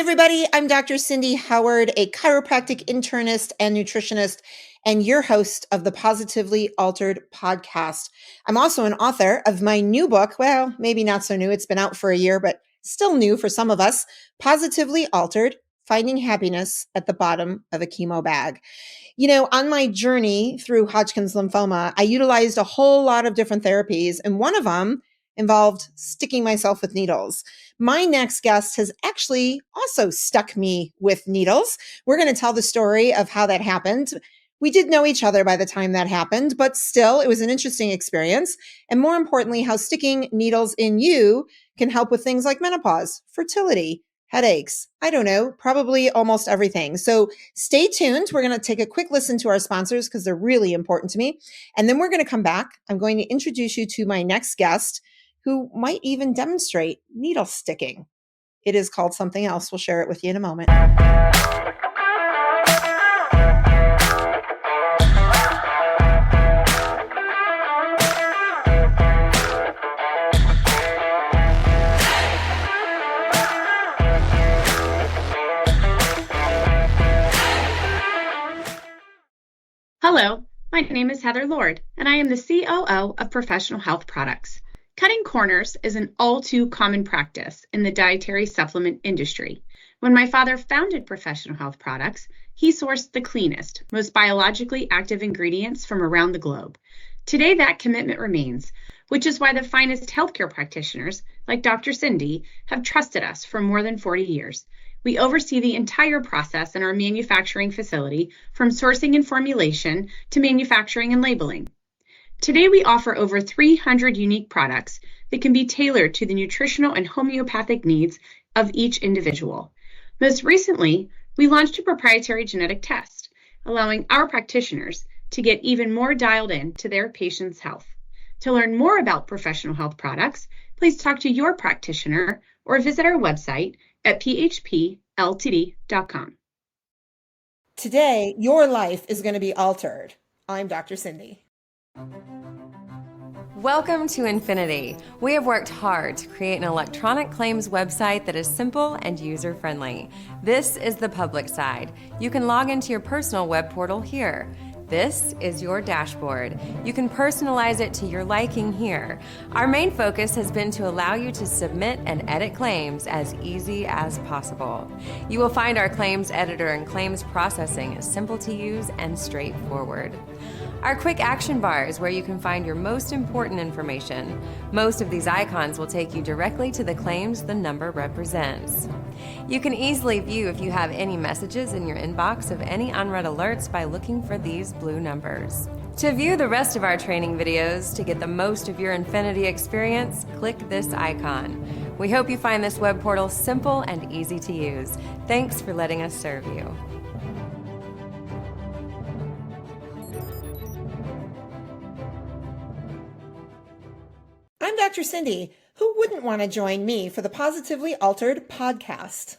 everybody. I'm Dr. Cindy Howard, a chiropractic internist and nutritionist, and your host of the Positively Altered podcast. I'm also an author of my new book. Well, maybe not so new. It's been out for a year, but still new for some of us. Positively Altered, Finding Happiness at the Bottom of a Chemo Bag. You know, on my journey through Hodgkin's lymphoma, I utilized a whole lot of different therapies, and one of them involved sticking myself with needles. My next guest has actually also stuck me with needles. We're going to tell the story of how that happened. We did know each other by the time that happened, but still, it was an interesting experience. And more importantly, how sticking needles in you can help with things like menopause, fertility, headaches. I don't know, probably almost everything. So stay tuned. We're going to take a quick listen to our sponsors because they're really important to me. And then we're going to come back. I'm going to introduce you to my next guest who might even demonstrate needle sticking. It is called something else. We'll share it with you in a moment. Hello, my name is Heather Lord, and I am the COO of Professional Health Products. Cutting corners is an all too common practice in the dietary supplement industry. When my father founded Professional Health Products, he sourced the cleanest, most biologically active ingredients from around the globe. Today, that commitment remains, which is why the finest healthcare practitioners, like Dr. Cindy, have trusted us for more than 40 years. We oversee the entire process in our manufacturing facility, from sourcing and formulation to manufacturing and labeling. Today, we offer over 300 unique products that can be tailored to the nutritional and homeopathic needs of each individual. Most recently, we launched a proprietary genetic test, allowing our practitioners to get even more dialed in to their patients' health. To learn more about Professional Health Products, please talk to your practitioner or visit our website at phpltd.com. Today, your life is going to be altered. I'm Dr. Cindy. Welcome to Infinity. We have worked hard to create an electronic claims website that is simple and user-friendly. This is the public side. You can log into your personal web portal here. This is your dashboard. You can personalize it to your liking here. Our main focus has been to allow you to submit and edit claims as easy as possible. You will find our claims editor and claims processing is simple to use and straightforward. Our quick action bar is where you can find your most important information. Most of these icons will take you directly to the claims the number represents. You can easily view if you have any messages in your inbox of any unread alerts by looking for these blue numbers. To view the rest of our training videos to get the most of your Infinity experience, click this icon. We hope you find this web portal simple and easy to use. Thanks for letting us serve you. I'm Dr. Cindy. Who wouldn't want to join me for the Positively Altered podcast?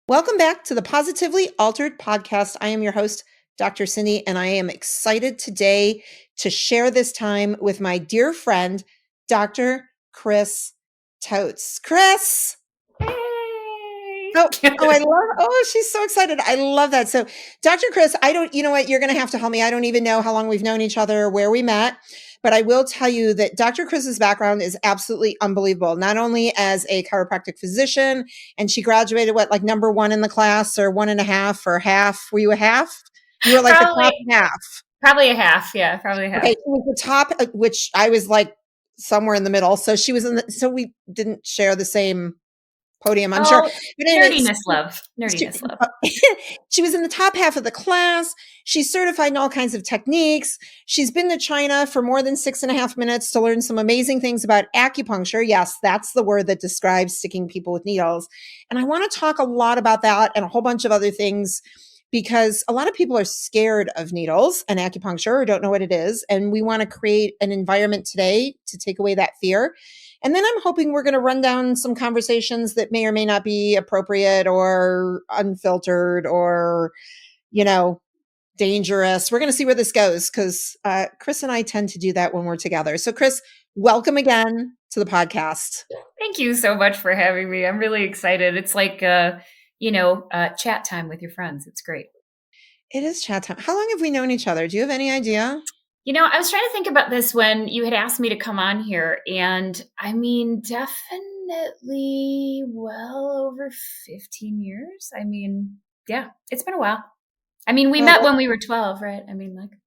Welcome back to the Positively Altered podcast. I am your host, Dr. Cindy, and I am excited today to share this time with my dear friend, Dr. Kris Tohtz. Kris! Hey. She's so excited. I love that. So Dr. Kris, you know what? You're going to have to help me. I don't even know how long we've known each other, where we met, but I will tell you that Dr. Kris's background is absolutely unbelievable. Not only as a chiropractic physician, and she graduated, like number one in the class or 1.5 or half. Were you a half? You were like probably, the top half. Probably a half. Yeah, probably a half. Okay. She was the top, which I was like somewhere in the middle. So she was so we didn't share the same podium, I'm sure. But anyways, nerdiness love. She was in the top half of the class. She's certified in all kinds of techniques. She's been to China for more than 6.5 minutes to learn some amazing things about acupuncture. Yes, that's the word that describes sticking people with needles. And I want to talk a lot about that and a whole bunch of other things, because a lot of people are scared of needles and acupuncture or don't know what it is. And we want to create an environment today to take away that fear. And then I'm hoping we're going to run down some conversations that may or may not be appropriate or unfiltered or, dangerous. We're going to see where this goes, because Kris and I tend to do that when we're together. So Kris, welcome again to the podcast. Thank you so much for having me. I'm really excited. It's like chat time with your friends. It's great. It is chat time. How long have we known each other? Do you have any idea? I was trying to think about this when you had asked me to come on here, and I mean, definitely well over 15 years. I mean, yeah, it's been a while. I mean, we met when we were 12, right? I mean, like,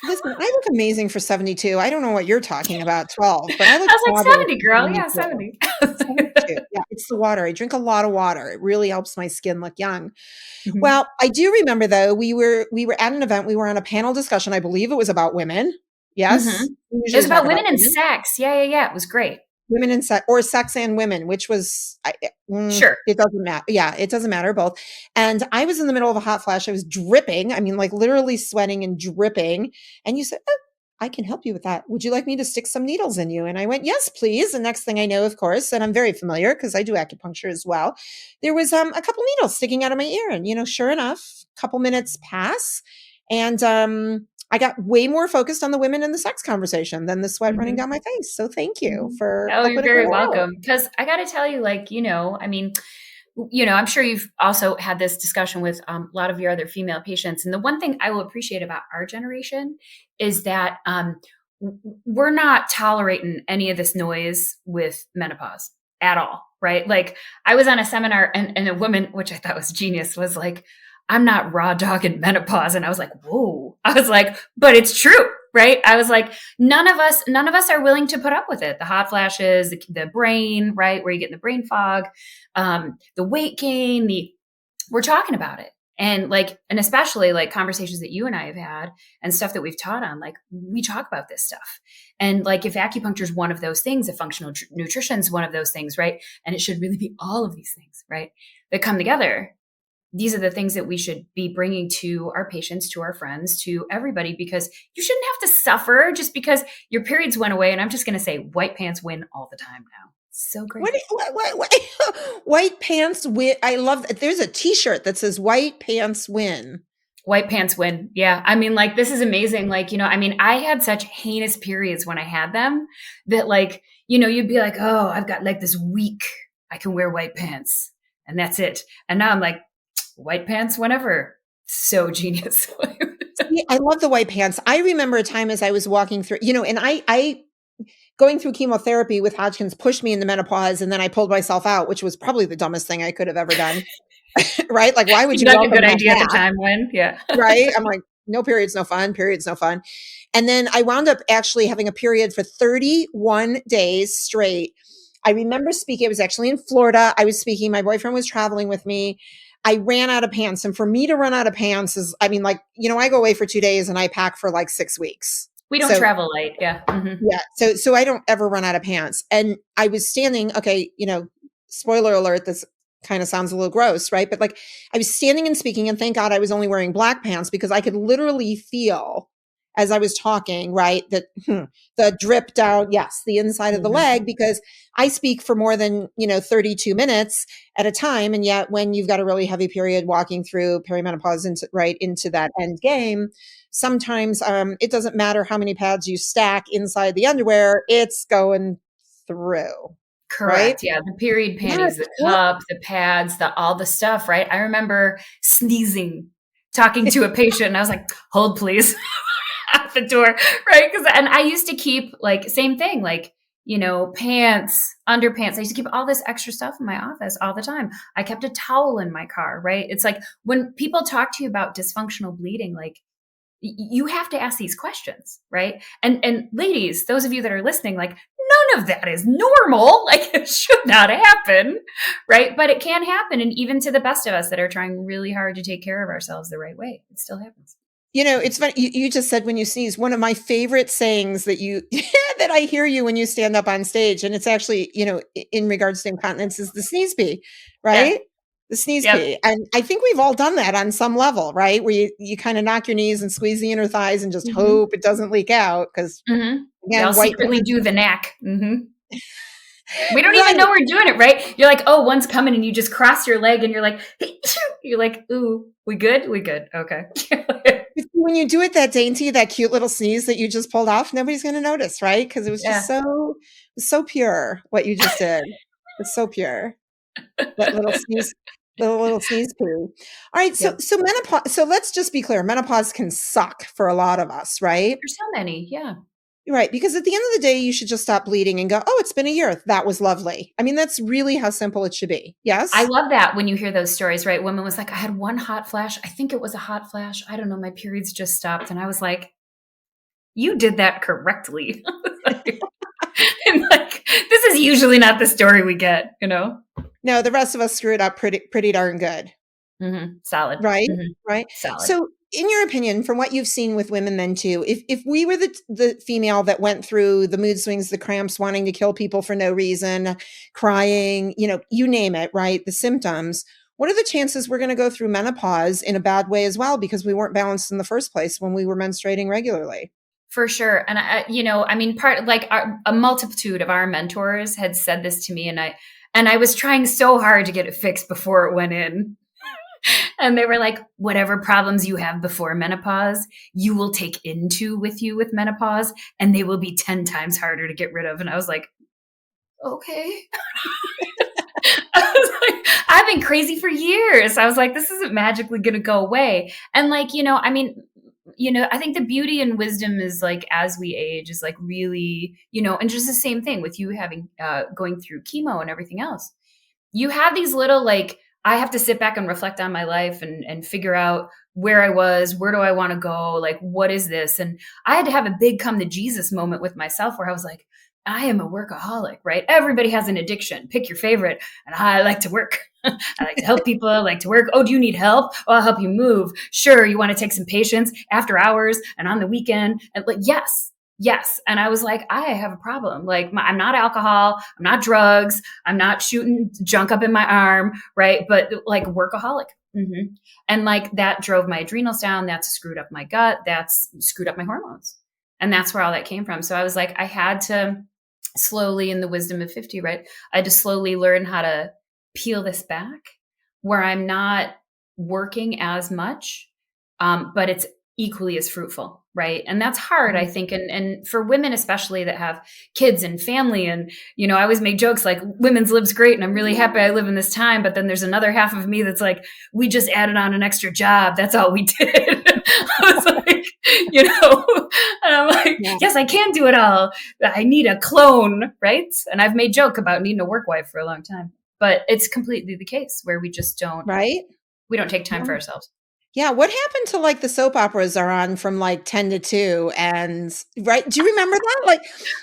listen, I look amazing for 72. I don't know what you're talking about, 12, but I look I was like fabulous 70, for girl. Yeah, 72. 70. 72. Yeah, it's the water. I drink a lot of water. It really helps my skin look young. Mhm. Well, I do remember though, we were at an event, we were on a panel discussion. I believe it was about women. Yes. Mhm. We It usually was talk about women and women. sex. Yeah. It was great. Women and sex, or sex and women, which was Sure. it doesn't matter. Yeah, it doesn't matter, both. And I was in the middle of a hot flash. I was dripping. I mean, like literally sweating and dripping. And you said, "Oh, I can help you with that. Would you like me to stick some needles in you?" And I went, "Yes, please." And next thing I know, of course, and I'm very familiar because I do acupuncture as well, there was a couple needles sticking out of my ear. And sure enough, a couple minutes pass, and I got way more focused on the women and the sex conversation than the sweat running down my face. So thank you for Oh, helping you're it very go out. welcome. Because I got to tell you, I mean, I'm sure you've also had this discussion with a lot of your other female patients. And the one thing I will appreciate about our generation is that we're not tolerating any of this noise with menopause at all, right? Like I was on a seminar and a woman, which I thought was genius, was like, "I'm not raw dogging menopause." And I was like, whoa. I was like, but it's true, right? I was like, none of us are willing to put up with it. The hot flashes, the brain, right? Where you get in the brain fog, the weight gain, we're talking about it. And especially like conversations that you and I have had and stuff that we've taught on, like we talk about this stuff. And like if acupuncture is one of those things, if functional nutrition is one of those things, right? And it should really be all of these things, right? That come together. These are the things that we should be bringing to our patients, to our friends, to everybody, because you shouldn't have to suffer just because your periods went away. And I'm just going to say white pants win all the time now. So great. What? White pants win. I love that. There's a t-shirt that says white pants win. White pants win. Yeah. I mean, like, this is amazing. Like, I had such heinous periods when I had them that you'd be like, oh, I've got like this week I can wear white pants and that's it. And now I'm like, white pants whenever. So genius. I love the white pants. I remember a time as I was walking through, and I going through chemotherapy with Hodgkin's pushed me into menopause, and then I pulled myself out, which was probably the dumbest thing I could have ever done. Right? Like, why would you? Like a good idea at the time when, yeah. Right? I'm like, no periods, no fun. Periods, no fun. And then I wound up actually having a period for 31 days straight. I remember speaking. I was actually in Florida. I was speaking. My boyfriend was traveling with me. I ran out of pants. And for me to run out of pants is, I go away for 2 days and I pack for like 6 weeks. We don't travel light. Yeah. Mm-hmm. Yeah. So I don't ever run out of pants. And I was standing, okay, spoiler alert, this kind of sounds a little gross, right? But like I was standing and speaking, and thank God I was only wearing black pants because I could literally feel as I was talking, right, that the drip down, yes, the inside of the leg, because I speak for more than, 32 minutes at a time. And yet when you've got a really heavy period walking through perimenopause into that end game, sometimes it doesn't matter how many pads you stack inside the underwear, it's going through. Correct. Right? Yeah. The period panties, the cup, the pads, all the stuff, right? I remember sneezing, talking to a patient, and I was like, hold please. Out the door, right? And I used to keep same thing, pants, underpants. I used to keep all this extra stuff in my office all the time. I kept a towel in my car, right? It's like when people talk to you about dysfunctional bleeding, you have to ask these questions, right? And ladies, those of you that are listening, none of that is normal. It should not happen, right? But it can happen. And even to the best of us that are trying really hard to take care of ourselves the right way, it still happens. It's funny. You just said when you sneeze, one of my favorite sayings that that I hear you when you stand up on stage, and it's actually, in regards to incontinence, is the sneeze pee, right? Yeah. The sneeze pee. And I think we've all done that on some level, right? Where you kind of knock your knees and squeeze the inner thighs and just hope it doesn't leak out. Because again, we secretly do the knack. We don't even know we're doing it, right? You're like, oh, one's coming, and you just cross your leg and you're like, ooh, we good? We good. Okay. When you do it that dainty, that cute little sneeze that you just pulled off, nobody's going to notice, right? Because it was just so pure what you just did. It's so pure. That little sneeze. little sneeze poo. All right. So, Yep. so menopause, so let's just be clear. Menopause can suck for a lot of us, right? There's so many. Yeah. Right. Because at the end of the day, you should just stop bleeding and go, oh, it's been a year. That was lovely. I mean, that's really how simple it should be. I Yes. love that when you hear those stories, right? Women was like, I had one hot flash. I think it was a hot flash. I don't know. My periods just stopped. And I was like, you did that correctly. And like, this is usually not the story we get, you know? No, the rest of us screw it up pretty darn good. Solid. Right. Right. Solid. So in your opinion, from what you've seen with women then too, if we were the female that went through the mood swings, the cramps, wanting to kill people for no reason, crying, you name it, right? The symptoms, what are the chances we're going to go through menopause in a bad way as well because we weren't balanced in the first place when we were menstruating regularly? For sure. And a multitude of our mentors had said this to me, and I was trying so hard to get it fixed before it went in. And they were like, whatever problems you have before menopause, you will take with you with menopause, and they will be 10 times harder to get rid of. And I was like, okay. I was like, I've been crazy for years. I was like, this isn't magically going to go away. And like, I think the beauty and wisdom is like, as we age is like really, and just the same thing with you having, going through chemo and everything else. You have these little, like, I have to sit back and reflect on my life and figure out where I was, where do I want to go? Like, what is this? And I had to have a big come to Jesus moment with myself where I was like, I am a workaholic, right? Everybody has an addiction. Pick your favorite. And I like to work. I like to help people. I like to work. Oh, do you need help? Oh, I'll help you move. Sure. You want to take some patients after hours and on the weekend? And like, yes. And I was like, I have a problem. Like, I'm not alcohol. I'm not drugs. I'm not shooting junk up in my arm. Right. But like workaholic. And like that drove my adrenals down. That's screwed up my gut. That's screwed up my hormones. And that's where all that came from. So I was like, I had to slowly, in the wisdom of 50, right? I had to slowly learn how to peel this back where I'm not working as much, but it's equally as fruitful, right? And that's hard, I think. And for women, especially that have kids and family. And, I always make jokes like women's lives great. And I'm really happy I live in this time. But then there's another half of me that's like, we just added on an extra job. That's all we did. I was like, and I'm like, yes, I can do it all. I need a clone, right? And I've made joke about needing a work wife for a long time, but it's completely the case where we just don't, right? We don't take time for ourselves. Yeah. What happened to like the soap operas are on from like 10 to 2 and right? Do you remember that? Like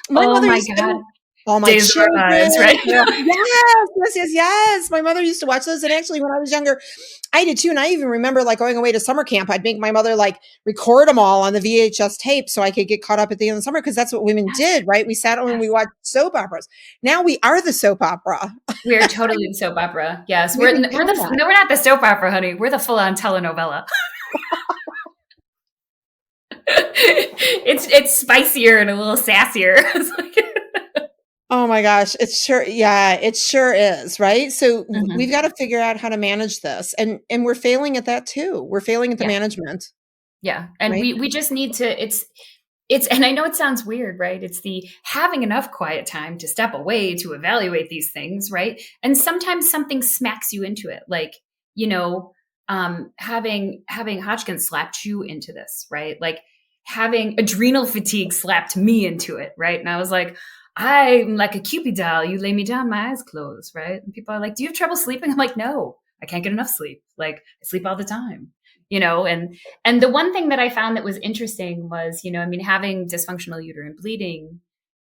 my mother used to, all my Days children, of our lives, right? Yes. My mother used to watch those. And actually when I was younger, I did too. And I even remember like going away to summer camp. I'd make my mother like record them all on the VHS tape so I could get caught up at the end of the summer. Cause that's what women did, right? We sat and we watched soap operas. Now we are the soap opera. We are totally the soap opera. Yes. We're not the soap opera, honey. We're the full on telenovela. It's spicier and a little sassier. Oh my gosh. It sure is. Right. So we've got to figure out how to manage this and we're failing at that too. We're failing at the management. Yeah. And right? we just need to, it's, and I know it sounds weird, right? It's the having enough quiet time to step away to evaluate these things. Right. And sometimes something smacks you into it. Like, having Hodgkin slapped you into this, right? Like having adrenal fatigue slapped me into it. Right. And I was like, I'm like a Cupid doll. You lay me down, my eyes close, right? And people are like, do you have trouble sleeping? I'm like, no, I can't get enough sleep. Like I sleep all the time, and the one thing that I found that was interesting was, having dysfunctional uterine bleeding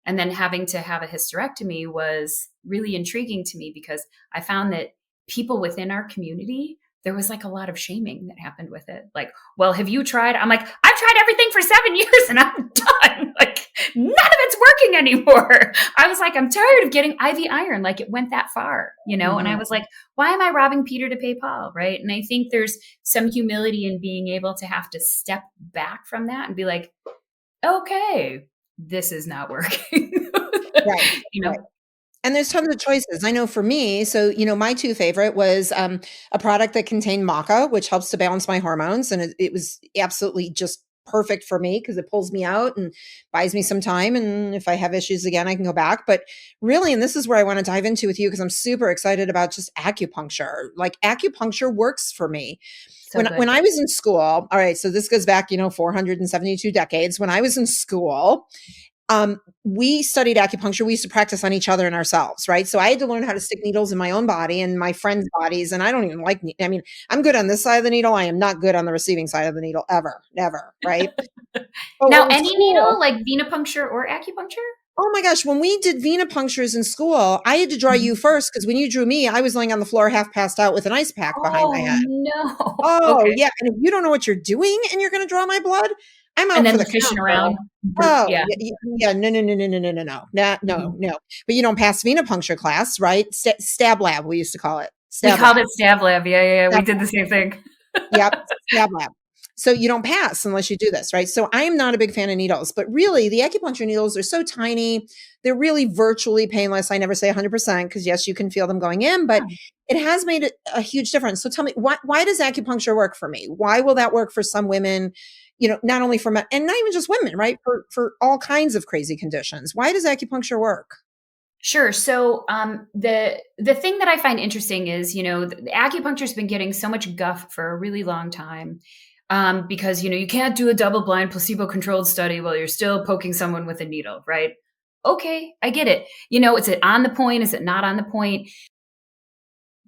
and then having to have a hysterectomy was really intriguing to me because I found that people within our community, there was like a lot of shaming that happened with it. Like, well, have you tried? I'm like, I've tried everything for 7 years and I'm done. Like none of it's working anymore. I was like, I'm tired of getting IV iron. Like it went that far, and I was like, why am I robbing Peter to pay Paul? Right. And I think there's some humility in being able to have to step back from that and be like, okay, this is not working. Right. Right. And there's tons of choices. I know for me, so, my two favorite was a product that contained maca, which helps to balance my hormones. And it was absolutely just perfect for me because it pulls me out and buys me some time. And if I have issues again, I can go back. But really, and this is where I want to dive into with you because I'm super excited about just acupuncture. Like acupuncture works for me. So When good. I was in school, all right, so this goes back, 472 decades. When I was in school, we studied acupuncture. We used to practice on each other and ourselves, right? So I had to learn how to stick needles in my own body and my friends' bodies. And I don't even like, I mean, I'm good on this side of the needle. I am not good on the receiving side of the needle ever, never, right? But Now, what was any cool, needle, like venipuncture or acupuncture? oh my gosh, when we did venipunctures in school, I had to draw you Mhm. first because when you drew me, I was laying on the floor half passed out with an ice pack behind my Oh, head. no. Oh, Okay. yeah, and if you don't know what you're doing and you're gonna draw my blood, I'm And out for then the the count, fishing around. girl. Oh, Yeah. yeah, no, no, no, no, no, no, no, no, no, no, Mhm. no. But you don't pass venipuncture class, right? Stab lab, we used to call it. We Stab called lab. it stab lab. Yeah, yeah, yeah. We Stab did the same thing. Yep, stab lab. So you don't pass unless you do this, right? So I am not a big fan of needles, but really the acupuncture needles are so tiny. They're really virtually painless. I never say 100% because yes, you can feel them going in, but it has made a huge difference. So tell me, why does acupuncture work for me? Why will that work for some women? Not only for men and not even just women, right? For all kinds of crazy conditions. Why does acupuncture work? Sure. So the thing that I find interesting is, the acupuncture's been getting so much guff for a really long time, because you can't do a double-blind placebo-controlled study while you're still poking someone with a needle, right? Okay, I get it. Is it on the point? Is it not on the point?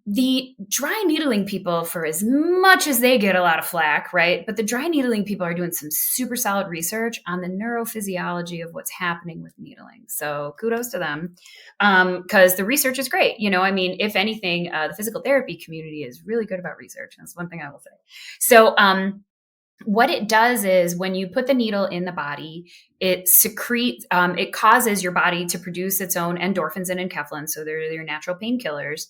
The dry needling people, for as much as they get a lot of flack, right? But the dry needling people are doing some super solid research on the neurophysiology of what's happening with needling. So kudos to them, because the research is great. If anything, the physical therapy community is really good about research. That's one thing I will say. So, what it does is when you put the needle in the body, it secretes, it causes your body to produce its own endorphins and enkephalins. So they're your natural painkillers.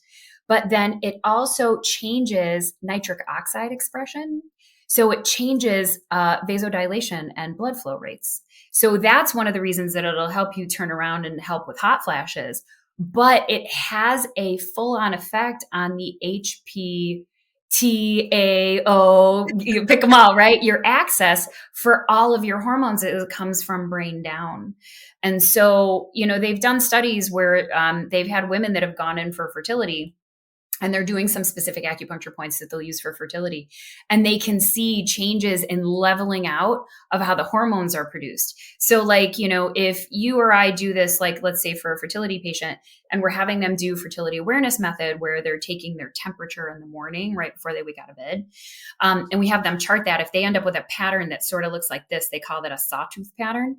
But then it also changes nitric oxide expression. So it changes vasodilation and blood flow rates. So that's one of the reasons that it'll help you turn around and help with hot flashes. But it has a full on effect on the HPTAO, you pick them all, right? Your access for all of your hormones, it comes from brain down. And so, they've done studies where they've had women that have gone in for fertility, and they're doing some specific acupuncture points that they'll use for fertility. And they can see changes in leveling out of how the hormones are produced. So if you or I do this, like, let's say for a fertility patient, and we're having them do fertility awareness method where they're taking their temperature in the morning, right before they wake out of bed. And we have them chart that. If they end up with a pattern that sort of looks like this, they call that a sawtooth pattern.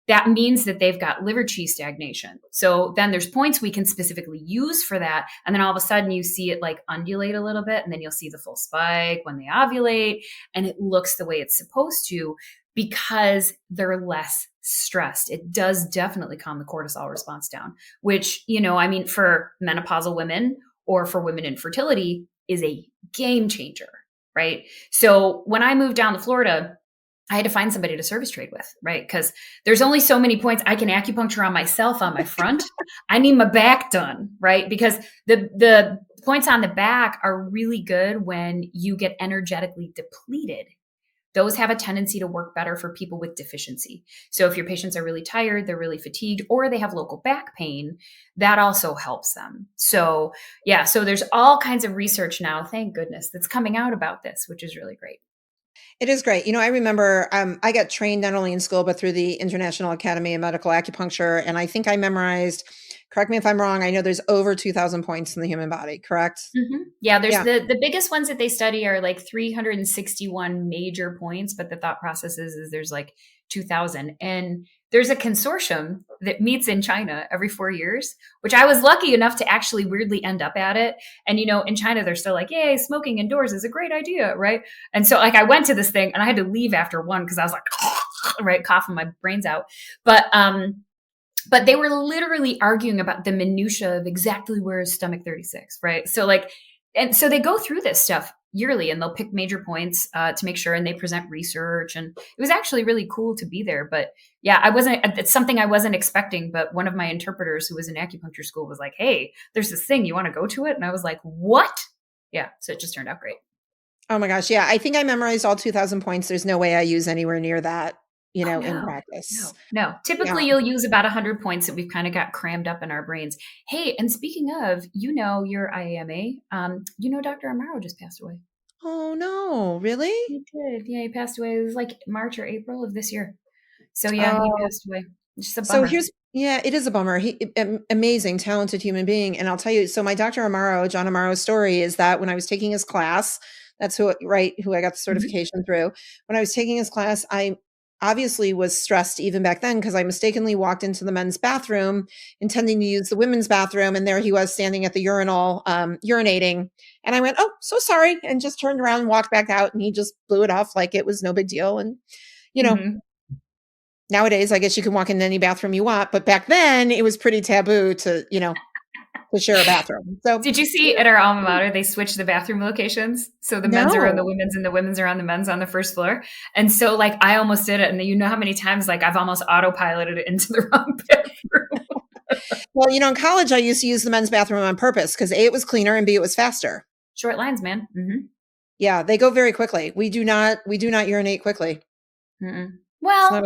That means that they've got liver qi stagnation. So then there's points we can specifically use for that. And then all of a sudden you see it like undulate a little bit, and then you'll see the full spike when they ovulate, and it looks the way it's supposed to because they're less stressed. It does definitely calm the cortisol response down, which, for menopausal women or for women in fertility is a game changer, right? So when I moved down to Florida, I had to find somebody to service trade with, right? Because there's only so many points I can acupuncture on myself on my front. I need my back done, right? Because the points on the back are really good when you get energetically depleted. Those have a tendency to work better for people with deficiency. So if your patients are really tired, they're really fatigued, or they have local back pain, that also helps them. So yeah, so there's all kinds of research now, thank goodness, that's coming out about this, which is really great. It is great. I remember I got trained not only in school, but through the International Academy of Medical Acupuncture. And I think I memorized, correct me if I'm wrong, I know there's over 2,000 points in the human body, correct? Mm-hmm. Yeah, there's Yeah. the biggest ones that they study are like 361 major points, but the thought process is there's like 2,000. And there's a consortium that meets in China every 4 years, which I was lucky enough to actually weirdly end up at it. And, in China, they're still like, yay, smoking indoors is a great idea, right? And so I went to this thing and I had to leave after one because I was like, right, coughing my brains out. But they were literally arguing about the minutia of exactly where is stomach 36, right? So and so they go through this stuff yearly, and they'll pick major points to make sure, and they present research, and it was actually really cool to be there. But yeah, it's something I wasn't expecting, but one of my interpreters who was in acupuncture school was like, hey, there's this thing, you want to go to it? And I was like, what? Yeah, so it just turned out great. Oh my gosh. Yeah. I think I memorized all 2,000 points. There's no way I use anywhere near that, Oh, in no, practice. no. Yeah. Typically, you'll use about 100 points that we've kind of got crammed up in our brains. Hey, and speaking of, your IAMA, Dr. Amaro just passed away. Oh no, really? He did. Yeah, he passed away. It was like March or April of this year. So yeah, he passed away. It's just a So bummer. it is a bummer. Amazing, talented human being. And I'll tell you, so my Dr. Amaro, John Amaro's story is that when I was taking his class, that's who I got the certification through. When I was taking his class, I obviously was stressed even back then because I mistakenly walked into the men's bathroom intending to use the women's bathroom. And there he was standing at the urinal, urinating. And I went, oh, so sorry. And just turned around and walked back out. And he just blew it off like it was no big deal. And, nowadays, I guess you can walk in any bathroom you want, but back then it was pretty taboo to share a bathroom. So did you see at our alma mater, they switched the bathroom locations? So the men's are on the women's and the women's are on the men's on the first floor. And so like, I almost did it. And you know how many times like I've almost autopiloted it into the wrong bathroom. Well, in college, I used to use the men's bathroom on purpose because A, it was cleaner and B, it was faster. Short lines, man. Mm-hmm. Yeah, they go very quickly. We do not urinate quickly. Mm-mm. Well,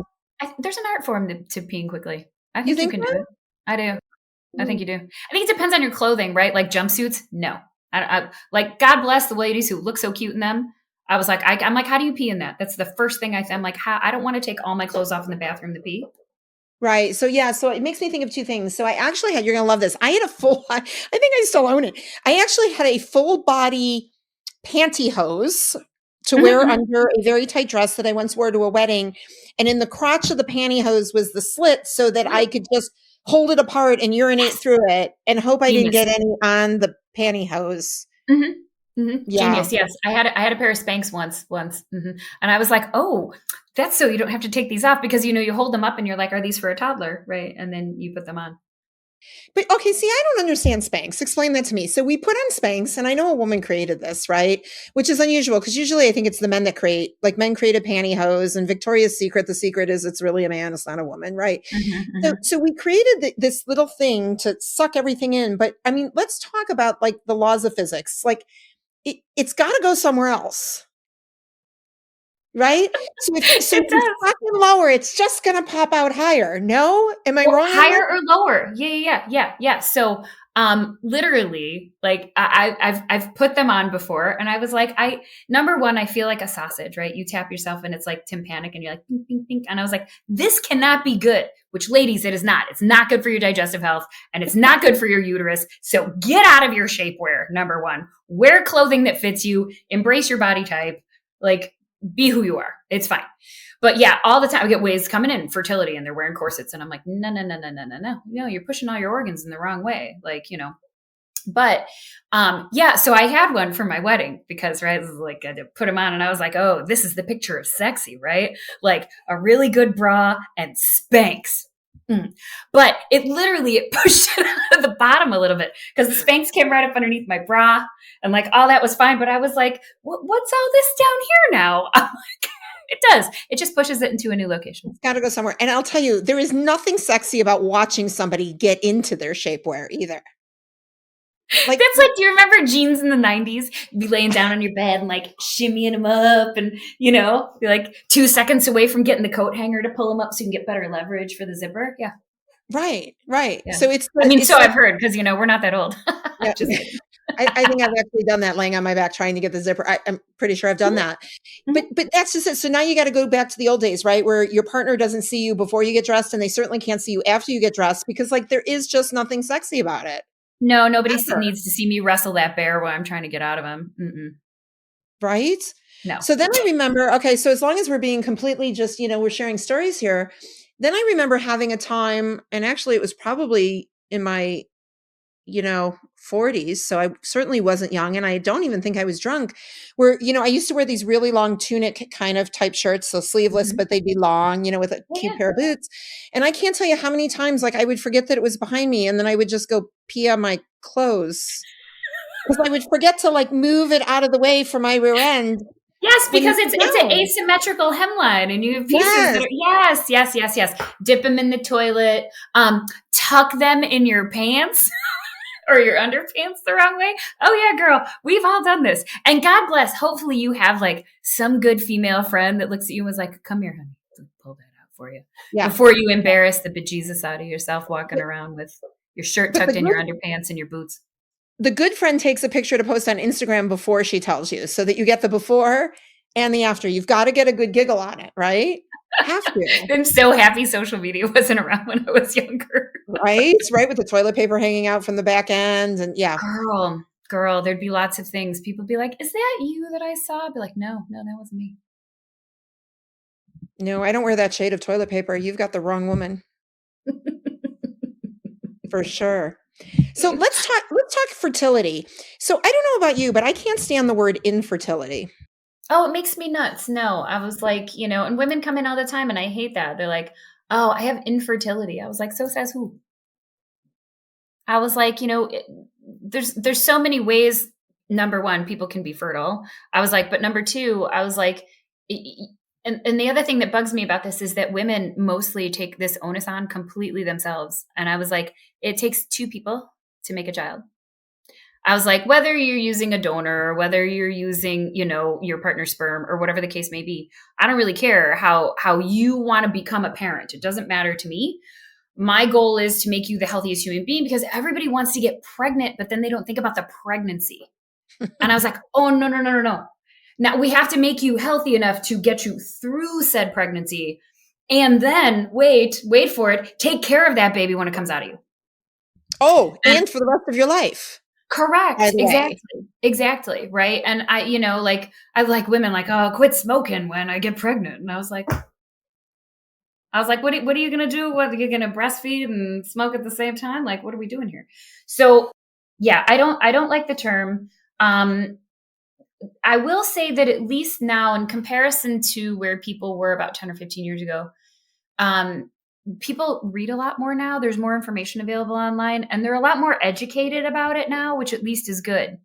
there's an art form to peeing quickly. I think you can do it. I do. I think you do. I think it depends on your clothing, right? Like jumpsuits. No, I like, God bless the ladies who look so cute in them. I was like, I'm like, how do you pee in that? That's the first thing I'm like, I don't want to take all my clothes off in the bathroom to pee. Right. So yeah, so it makes me think of two things. So I actually you're going to love this. I had I think I still own it. I actually had a full body pantyhose to wear under a very tight dress that I once wore to a wedding. And in the crotch of the pantyhose was the slit so that I could just hold it apart and urinate through it and hope I didn't get any on the pantyhose. Yeah. Genius. Yes. I had a pair of Spanx once. And I was like, oh, that's so you don't have to take these off because, you hold them up and you're like, are these for a toddler? Right. And then you put them on. But okay, see, I don't understand Spanx. Explain that to me. So we put on Spanx, and I know a woman created this, right? Which is unusual because usually I think it's the men that create, like men created pantyhose, and Victoria's Secret, the secret is it's really a man, it's not a woman, right? So we created this little thing to suck everything in. But I mean, let's talk about like the laws of physics. Like it's got to go somewhere else. Right? So if you suck it lower, it's just going to pop out higher. No? Am I wrong? Higher or lower? Yeah. So, literally, like I've put them on before, and I was like, number one, I feel like a sausage, right? You tap yourself, and it's like tympanic, and you're like, ping, ping, ping. And I was like, this cannot be good. Which, ladies, it is not. It's not good for your digestive health, and it's not good for your uterus. So get out of your shapewear. Number one, wear clothing that fits you. Embrace your body type. Like, be who you are. It's fine. But yeah, all the time I get waves coming in, fertility, and they're wearing corsets. And I'm like, no. No, you're pushing all your organs in the wrong way. Like, but, so I had one for my wedding because, right, like I had to put them on and I was like, oh, this is the picture of sexy, right? Like a really good bra and Spanx. But it pushed it out of the bottom a little bit because the Spanx came right up underneath my bra and like all that was fine. But I was like, what's all this down here now? I'm like, it does. It just pushes it into a new location. It's got to go somewhere. And I'll tell you, there is nothing sexy about watching somebody get into their shapewear either. Like that's like, do you remember jeans in the 90s? You'd be laying down on your bed and like shimmying them up and, be like 2 seconds away from getting the coat hanger to pull them up so you can get better leverage for the zipper. Yeah. Right. Yeah. So I've heard because, we're not that old. Yeah. I think I've actually done that laying on my back trying to get the zipper. I'm pretty sure I've done that. But that's just it. So now you got to go back to the old days, right? Where your partner doesn't see you before you get dressed and they certainly can't see you after you get dressed because like there is just nothing sexy about it. No, nobody needs to see me wrestle that bear while I'm trying to get out of him. Right? No. So then I remember, okay, so as long as we're being completely just, we're sharing stories here, then I remember having a time, and actually it was probably in my, 40s. So I certainly wasn't young and I don't even think I was drunk where, I used to wear these really long tunic kind of type shirts. So sleeveless, but they'd be long, with a cute pair of boots. And I can't tell you how many times, like I would forget that it was behind me and then I would just go pee on my clothes because I would forget to like move it out of the way for my rear end. Yes, because it's an asymmetrical hemline and you have pieces that are, yes. Dip them in the toilet, tuck them in your pants. or your underpants the wrong way. Oh yeah, girl, we've all done this. And God bless, hopefully you have like some good female friend that looks at you and was like, come here, honey, pull that out for you. Yeah. Before you embarrass the bejesus out of yourself walking around with your shirt tucked in your underpants and your boots. The good friend takes a picture to post on Instagram before she tells you, so that you get the before and the after. You've got to get a good giggle on it, right? Have to. I'm so happy social media wasn't around when I was younger. Right, with the toilet paper hanging out from the back end, and yeah. Girl, there'd be lots of things. People be like, "Is that you that I saw?" I'd be like, "No, that wasn't me." No, I don't wear that shade of toilet paper. You've got the wrong woman. For sure. So let's talk fertility. So I don't know about you, but I can't stand the word infertility. Oh, it makes me nuts. No, I was like, and women come in all the time and I hate that. They're like, oh, I have infertility. I was like, so says who? I was like, there's so many ways. Number one, people can be fertile. I was like, but number two, I was like, and the other thing that bugs me about this is that women mostly take this onus on completely themselves. And I was like, it takes two people to make a child. I was like, whether you're using a donor or whether you're using, your partner's sperm or whatever the case may be, I don't really care how you want to become a parent. It doesn't matter to me. My goal is to make you the healthiest human being, because everybody wants to get pregnant, but then they don't think about the pregnancy. And I was like, oh, no. Now we have to make you healthy enough to get you through said pregnancy. And then wait for it. Take care of that baby when it comes out of you. Oh, and for the rest of your life. Correct. Exactly. Right. And I like women like, oh, quit smoking when I get pregnant. And I was like, what are you going to do? What, are you going to breastfeed and smoke at the same time? Like, what are we doing here? So yeah, I don't like the term. I will say that at least now, in comparison to where people were about 10 or 15 years ago, people read a lot more now. There's more information available online, and they're a lot more educated about it now, which at least is good.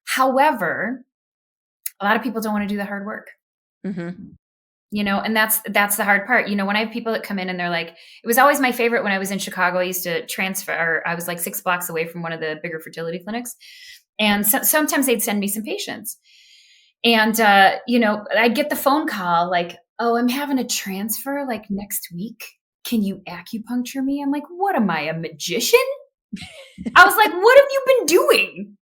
However, a lot of people don't want to do the hard work. Mm-hmm. And that's the hard part. When I have people that come in and they're like, it was always my favorite when I was in Chicago. I used to transfer, I was like 6 blocks away from one of the bigger fertility clinics. And sometimes they'd send me some patients. And, I'd get the phone call like, oh, I'm having a transfer like next week. Can you acupuncture me? I'm like, what am I, a magician? I was like, what have you been doing?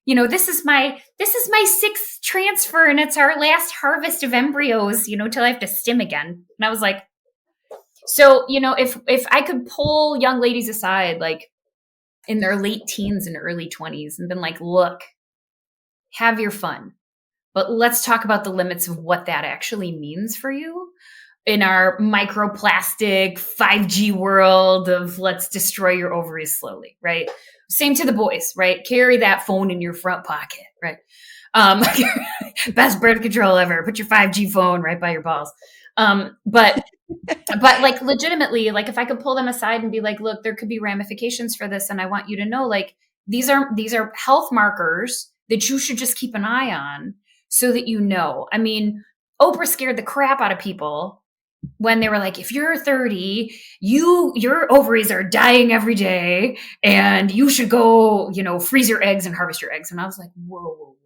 This is my 6th transfer, and it's our last harvest of embryos, till I have to stim again. And I was like, so, if I could pull young ladies aside, like in their late teens and early 20s, and been like, look, have your fun, but let's talk about the limits of what that actually means for you in our microplastic 5G world of let's destroy your ovaries slowly, right? Same to the boys, right? Carry that phone in your front pocket, right? Best birth control ever. Put your 5G phone right by your balls. But like legitimately, like if I could pull them aside and be like, look, there could be ramifications for this. And I want you to know, like, these are health markers that you should just keep an eye on so that I mean, Oprah scared the crap out of people when they were like, if you're 30, your ovaries are dying every day and you should go, freeze your eggs and harvest your eggs. And I was like, whoa.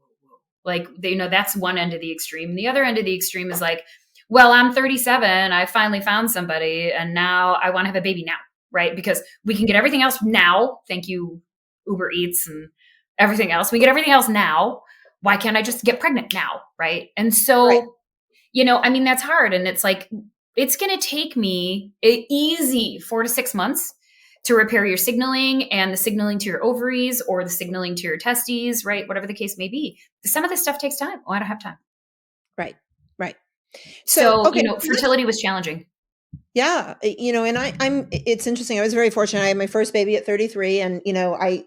Like, that's one end of the extreme. And the other end of the extreme is like, well, I'm 37. I finally found somebody and now I want to have a baby now, right? Because we can get everything else now. Thank you, Uber Eats and everything else. We get everything else now. Why can't I just get pregnant now? Right. And so, right. That's hard. And it's like, it's going to take me easy 4 to 6 months to repair your signaling and the signaling to your ovaries or the signaling to your testes, right? Whatever the case may be. Some of this stuff takes time. Oh, I don't have time. Right. So okay. Fertility was challenging. Yeah. And it's interesting. I was very fortunate. I had my first baby at 33 and, I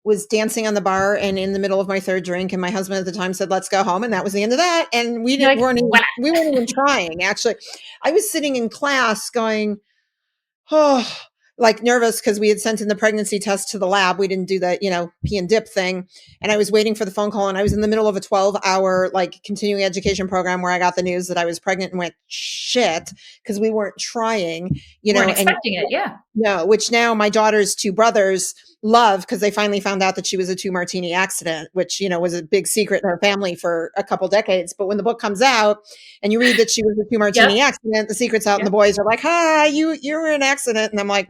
was dancing on the bar and in the middle of my 3rd drink. And my husband at the time said, let's go home. And that was the end of that. And we weren't even trying. Actually, I was sitting in class going, oh, like nervous because we had sent in the pregnancy test to the lab. We didn't do the, pee and dip thing. And I was waiting for the phone call, and I was in the middle of a 12-hour like continuing education program where I got the news that I was pregnant and went, shit, because we weren't trying, weren't expecting it. Yeah. No, which now my daughter's two brothers love because they finally found out that she was a 2 martini accident, which, was a big secret in her family for a couple decades. But when the book comes out and you read that she was a 2 martini accident, the secret's out and the boys are like, hi, you were an accident. And I'm like,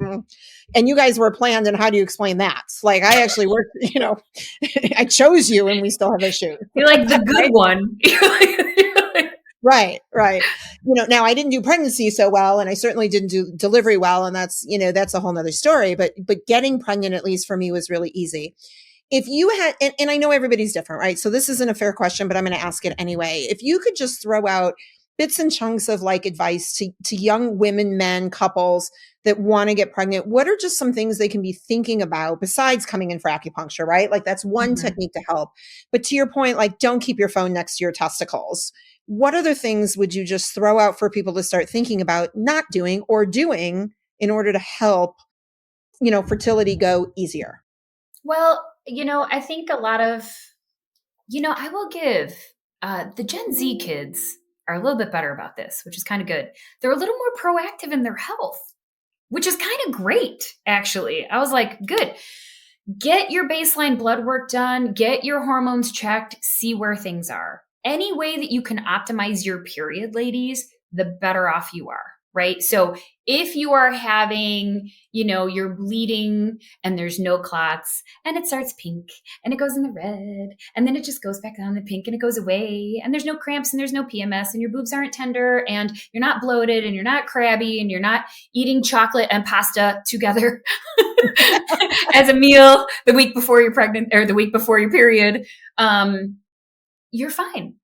and you guys were planned. And how do you explain that? Like, I actually worked, I chose you and we still have issues. You're like the good one. Right. Now I didn't do pregnancy so well, and I certainly didn't do delivery well. And that's, that's a whole nother story, but getting pregnant, at least for me, was really easy. If you had, and I know everybody's different, right? So this isn't a fair question, but I'm going to ask it anyway. If you could just throw out bits and chunks of like advice to young women, men, couples that want to get pregnant, what are just some things they can be thinking about besides coming in for acupuncture, right? Like that's one technique to help. But to your point, like don't keep your phone next to your testicles. What other things would you just throw out for people to start thinking about not doing or doing in order to help, fertility go easier? Well, I think a lot of, I will give the Gen Z kids are a little bit better about this, which is kind of good. They're a little more proactive in their health, which is kind of great, actually. I was like, good. Get your baseline blood work done, get your hormones checked, see where things are. Any way that you can optimize your period, ladies, the better off you are, right? So if you are having, you're bleeding and there's no clots and it starts pink and it goes in the red and then it just goes back down the pink and it goes away and there's no cramps and there's no PMS and your boobs aren't tender and you're not bloated and you're not crabby and you're not eating chocolate and pasta together as a meal the week before you're pregnant or the week before your period, you're fine.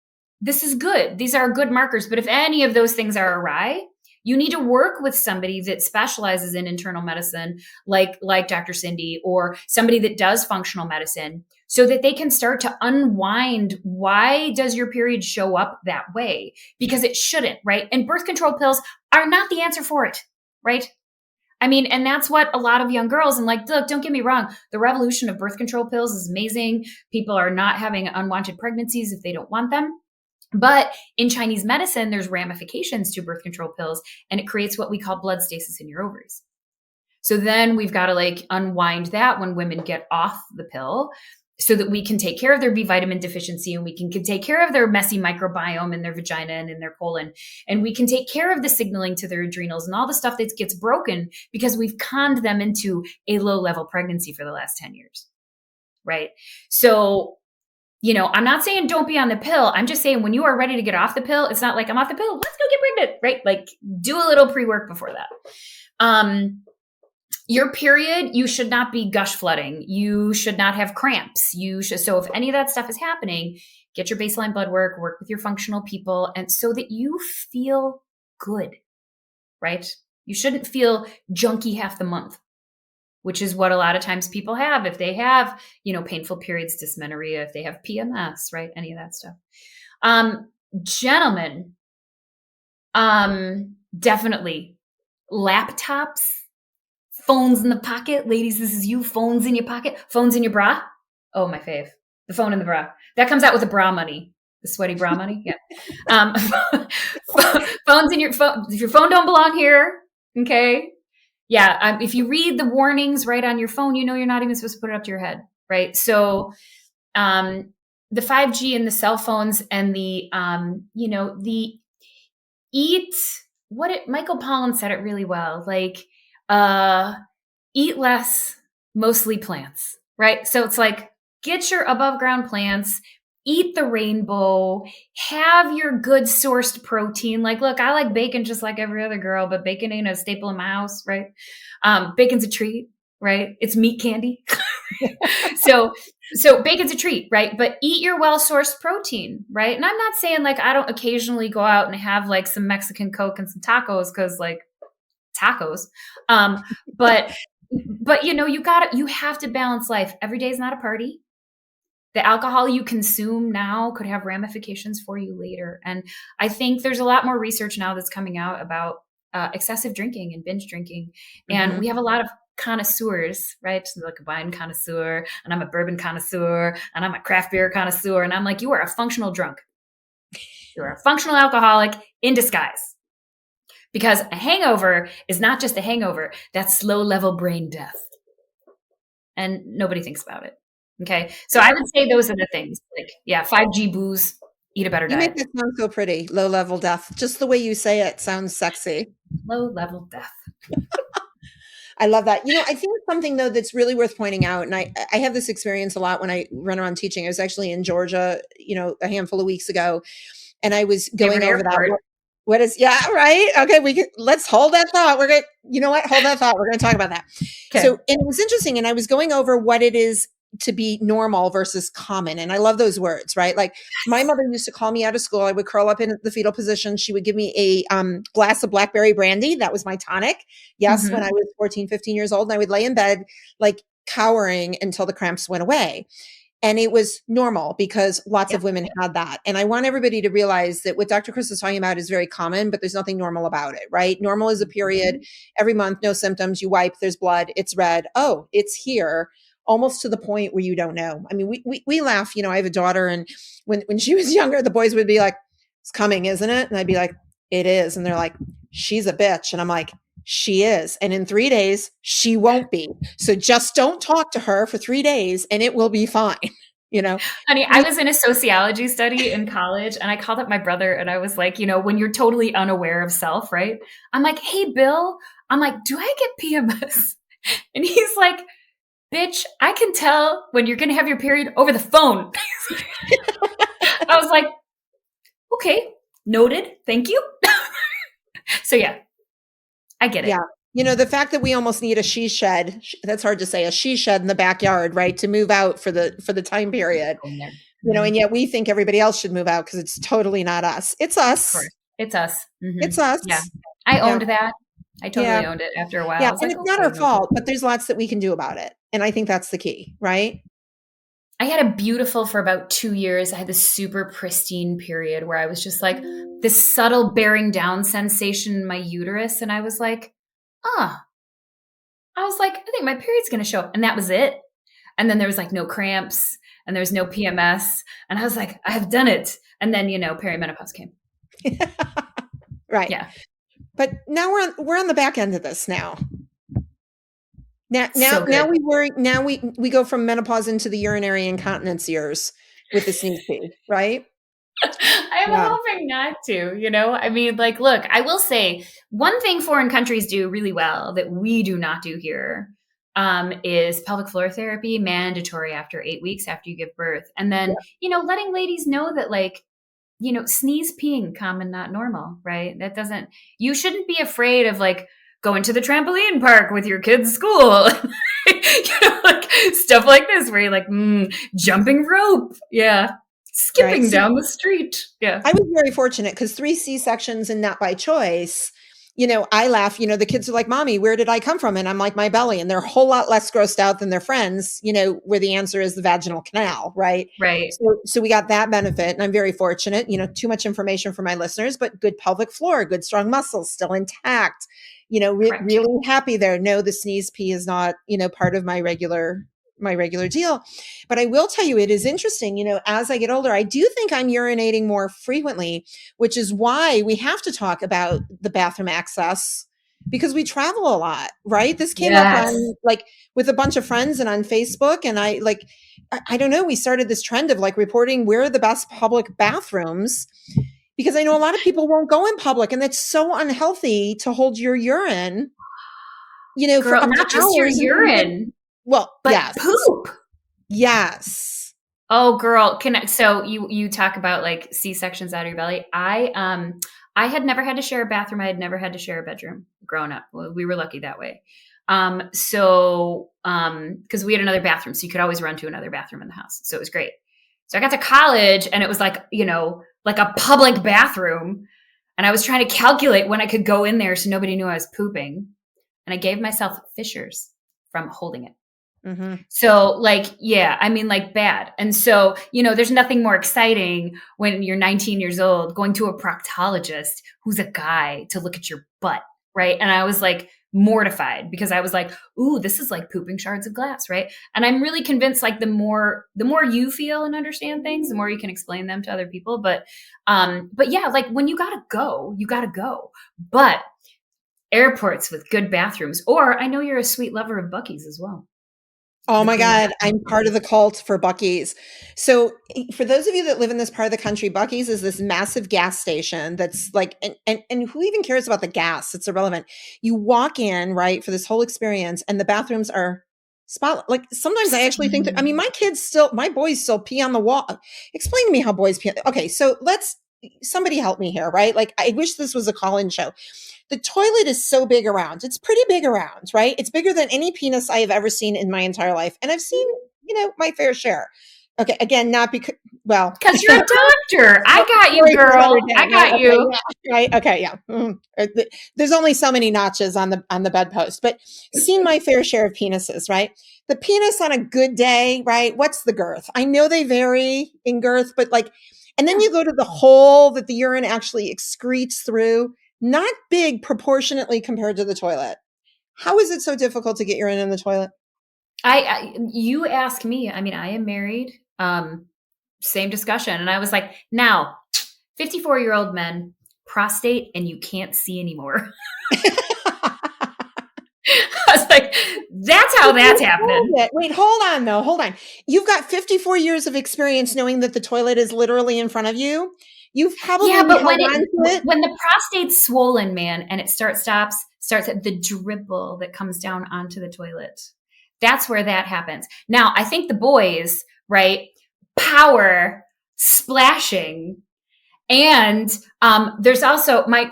This is good. These are good markers. But if any of those things are awry, you need to work with somebody that specializes in internal medicine, like Dr. Cindy, or somebody that does functional medicine, so that they can start to unwind why does your period show up that way? Because it shouldn't, right? And birth control pills are not the answer for it, right? I mean, and that's what a lot of young girls, and like, look, don't get me wrong. The revolution of birth control pills is amazing. People are not having unwanted pregnancies if they don't want them. But in Chinese medicine, there's ramifications to birth control pills, and it creates what we call blood stasis in your ovaries. So then we've got to like unwind that when women get off the pill so that we can take care of their B vitamin deficiency and we can take care of their messy microbiome in their vagina and in their colon. And we can take care of the signaling to their adrenals and all the stuff that gets broken because we've conned them into a low-level pregnancy for the last 10 years, right? So, I'm not saying don't be on the pill. I'm just saying when you are ready to get off the pill, it's not like I'm off the pill, let's go get pregnant, right? Like do a little pre-work before that. Your period, you should not be gush flooding. You should not have cramps. So if any of that stuff is happening, get your baseline blood work with your functional people, and so that you feel good, right? You shouldn't feel junky half the month, which is what a lot of times people have if they have, painful periods, dysmenorrhea, if they have PMS, right? Any of that stuff. Gentlemen, definitely laptops, phones in the pocket. Ladies, this is you. Phones in your pocket. Phones in your bra. Oh, my fave. The phone in the bra. That comes out with the bra money. The sweaty bra money. Yeah. Phones in your phone. If your phone don't belong here, okay? Yeah. If you read the warnings right on your phone, you're not even supposed to put it up to your head, right? So the 5G and the cell phones and the Michael Pollan said it really well, like, eat less, mostly plants, right? So it's like, get your above ground plants, eat the rainbow, have your good sourced protein. Like, look, I like bacon just like every other girl, but bacon ain't a staple in my house, right? Bacon's a treat, right? It's meat candy. So bacon's a treat, right? But eat your well-sourced protein, right? And I'm not saying like, I don't occasionally go out and have like some Mexican Coke and some tacos, cause like tacos. But you have to balance life. Every day is not a party. The alcohol you consume now could have ramifications for you later. And I think there's a lot more research now that's coming out about excessive drinking and binge drinking. And we have a lot of connoisseurs, right? So like a wine connoisseur, and I'm a bourbon connoisseur, and I'm a craft beer connoisseur. And I'm like, you are a functional drunk. You're a functional alcoholic in disguise. Because a hangover is not just a hangover, that's slow level brain death. And nobody thinks about it. Okay. So I would say those are the things, like, 5G booze, eat a better diet. You make it sound so pretty. Low level death. Just the way you say it sounds sexy. Low level death. I love that. I think something though that's really worth pointing out, and I have this experience a lot when I run around teaching. I was actually in Georgia, a handful of weeks ago, and I was going over that. What is, right? Okay, let's hold that thought. Hold that thought. We're going to talk about that. Okay. So, and it was interesting, and I was going over what it is to be normal versus common. And I love those words, right? Like my mother used to call me out of school. I would curl up in the fetal position. She would give me a glass of blackberry brandy. That was my tonic. Yes. When I was 14, 15 years old, and I would lay in bed, like cowering until the cramps went away. And it was normal because lots of women had that. And I want everybody to realize that what Dr. Kris is talking about is very common, but there's nothing normal about it, right? Normal is a period every month, no symptoms. You wipe, there's blood, it's red. Oh, it's here. Almost to the point where you don't know. I mean, we laugh, I have a daughter, and when she was younger, the boys would be like, it's coming, isn't it? And I'd be like, it is. And they're like, she's a bitch. And I'm like, she is. And in 3 days, she won't be. So just don't talk to her for 3 days and it will be fine. Honey, I was in a sociology study in college, and I called up my brother, and I was like, when you're totally unaware of self, right? I'm like, hey, Bill, I'm like, do I get PMS? And he's like, bitch, I can tell when you're going to have your period over the phone. I was like, okay, noted. Thank you. So I get it. Yeah. The fact that we almost need a she shed, that's hard to say, a she shed in the backyard, right? To move out for the time period, and yet we think everybody else should move out because it's totally not us. It's us. It's us. Mm-hmm. It's us. Yeah. I owned that. I totally owned it after a while. Yeah. And it's not our fault, but there's lots that we can do about it. And I think that's the key, right? I had a beautiful, for about 2 years, I had this super pristine period where I was just like this subtle bearing down sensation in my uterus. And I was like, I think my period's going to show up. And that was it. And then there was like no cramps and there was no PMS. And I was like, I have done it. And then, perimenopause came. Right. Yeah. But now we're on the back end of this now. Now we worry. Now we go from menopause into the urinary incontinence years with the sneak peek, right? I'm hoping not to. I mean, like, look, I will say one thing foreign countries do really well that we do not do here is pelvic floor therapy, mandatory after 8 weeks after you give birth, and then letting ladies know that, like, sneeze peeing, common, not normal, right? You shouldn't be afraid of like going to the trampoline park with your kids' school, like stuff like this, where you're like, jumping rope. Yeah. Skipping down the street. Yeah. I was very fortunate because 3 C-sections and not by choice. I laugh, the kids are like, Mommy, where did I come from? And I'm like, my belly. And they're a whole lot less grossed out than their friends, where the answer is the vaginal canal. Right. Right. So we got that benefit, and I'm very fortunate, too much information for my listeners, but good pelvic floor, good strong muscles still intact, really happy there. No, the sneeze pee is not, part of my regular deal. But I will tell you, it is interesting, as I get older, I do think I'm urinating more frequently, which is why we have to talk about the bathroom access, because we travel a lot, right? This came up on, like, with a bunch of friends and on Facebook. And I don't know, we started this trend of like reporting where are the best public bathrooms, because I know a lot of people won't go in public, and that's so unhealthy to hold your urine, Girl, for up not to just your hours. Well, but yes. Poop. Yes. Oh, girl. So you talk about like C-sections out of your belly. I had never had to share a bathroom. I had never had to share a bedroom growing up. Well, we were lucky that way. Cause we had another bathroom, so you could always run to another bathroom in the house. So it was great. So I got to college, and it was like, like a public bathroom. And I was trying to calculate when I could go in there so nobody knew I was pooping. And I gave myself fissures from holding it. Mm-hmm. So like, bad. And so, there's nothing more exciting when you're 19 years old going to a proctologist who's a guy to look at your butt. right? And I was like mortified because I was like, ooh, this is like pooping shards of glass, right? And I'm really convinced like the more you feel and understand things, the more you can explain them to other people. But yeah, like when you gotta go, you gotta go. But airports with good bathrooms, or I know you're a sweet lover of Buc-ee's as well. Oh my God, I'm part of the cult for Buc-ee's. So for those of you that live in this part of the country, Buc-ee's is this massive gas station that's like, and who even cares about the gas? It's irrelevant. You walk in, right, for this whole experience, and the bathrooms are spot. Like sometimes I actually think that, I mean, my boys still pee on the wall. Explain to me how boys pee. Okay, so somebody help me here, right? Like I wish this was a call-in show. The toilet is so big around. It's pretty big around, right? It's bigger than any penis I have ever seen in my entire life. And I've seen, my fair share. Okay. Again, not because, well. Because you're a doctor. I got you, girl. I got you. Right. Okay. Yeah. There's only so many notches on the bedpost, but seen my fair share of penises, right? The penis on a good day, right? What's the girth? I know they vary in girth, but like, and then you go to the hole that the urine actually excretes through. Not big proportionately compared to the toilet. How is it so difficult to get urine in the toilet? You ask me. I mean, I am married. Same discussion. And I was like, now, 54-year-old men, prostate, and you can't see anymore. I was like, that's how that's happening. Wait, hold on though. Hold on. You've got 54 years of experience knowing that the toilet is literally in front of you. You've probably but when the prostate's swollen, man, and it starts at the dribble that comes down onto the toilet. That's where that happens. Now, I think the boys, right, power splashing, and there's also my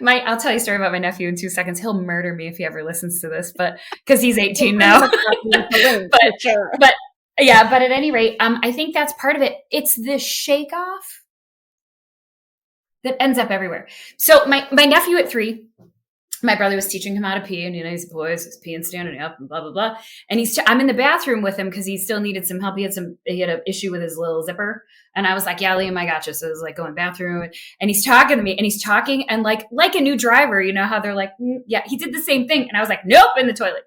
I'll tell you a story about my nephew in 2 seconds. He'll murder me if he ever listens to this, but because he's 18 now. but at any rate, I think that's part of it. It's the shake off that ends up everywhere. So my nephew at 3, my brother was teaching him how to pee, and he's a boy, so he's peeing standing up and blah blah blah. And I'm in the bathroom with him because he still needed some help. He had an issue with his little zipper, and I was like, "Yeah, Liam, I got you." So it was like going bathroom, and he's talking to me, and he's talking, and like a new driver, you know how they're like, yeah, he did the same thing, and I was like, nope, in the toilet,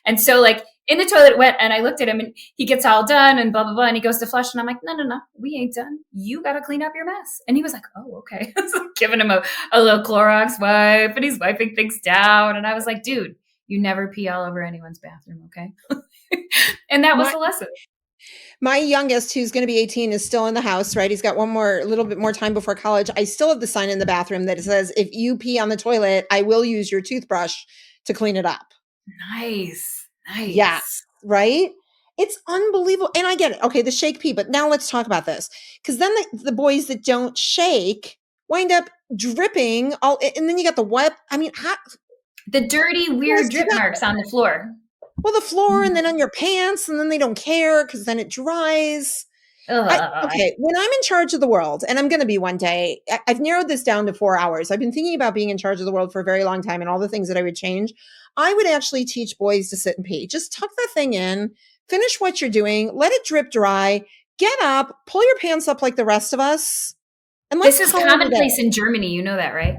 and so like in the toilet it went, and I looked at him, and he gets all done, and blah blah blah, and he goes to flush, and I'm like, no, we ain't done. You got to clean up your mess, and he was like, oh, okay. I was like giving him a little Clorox wipe, and he's wiping things down, and I was like, dude, you never pee all over anyone's bathroom, okay? And that was the lesson. My youngest, who's going to be 18, is still in the house, right? He's got a little bit more time before college. I still have the sign in the bathroom that says, if you pee on the toilet, I will use your toothbrush to clean it up. Nice. Yes. Right? It's unbelievable. And I get it. Okay, the shake pee. But now let's talk about this. Because then the boys that don't shake wind up dripping all, and then you got the wet. I mean, the dirty, weird drip marks on the floor. Well, the floor, and then on your pants, and then they don't care because then it dries. Okay, when I'm in charge of the world, and I'm going to be one day, I've narrowed this down to 4 hours. I've been thinking about being in charge of the world for a very long time and all the things that I would change. I would actually teach boys to sit and pee. Just tuck that thing in, finish what you're doing, let it drip dry, get up, pull your pants up like the rest of us. And this is commonplace in Germany. You know that, right?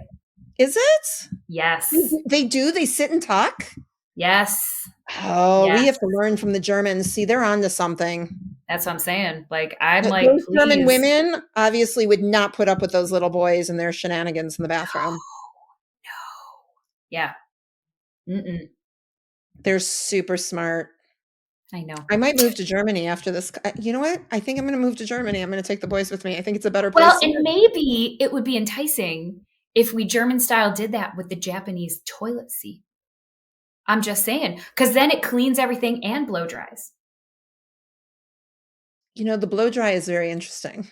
Is it? Yes. They do? They sit and tuck? Yes. Oh, yes. We have to learn from the Germans. See, they're onto something. That's what I'm saying. Like, I'm those like, German women obviously would not put up with those little boys and their shenanigans in the bathroom. No. Yeah. Mm-mm. They're super smart. I know. I might move to Germany after this. You know what? I think I'm going to move to Germany. I'm going to take the boys with me. I think it's a better place. Well, and maybe it would be enticing if we German style did that with the Japanese toilet seat. I'm just saying, because then it cleans everything and blow dries. The blow dry is very interesting.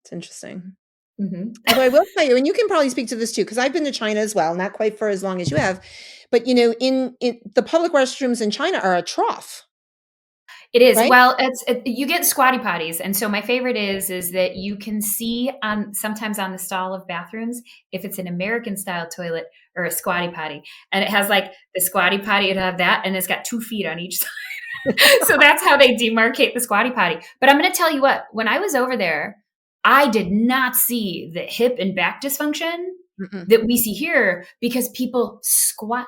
It's interesting. Mm-hmm. Although I will tell you, and you can probably speak to this too, because I've been to China as well, not quite for as long as you have, but in the public restrooms in China are a trough. It is. Right? Well, you get squatty potties. And so my favorite is that you can see sometimes on the stall of bathrooms, if it's an American style toilet or a squatty potty, and it has like the squatty potty, it'll have that, and it's got 2 feet on each side. So that's how they demarcate the squatty potty. But I'm going to tell you what, when I was over there, I did not see the hip and back dysfunction that we see here, because people squat.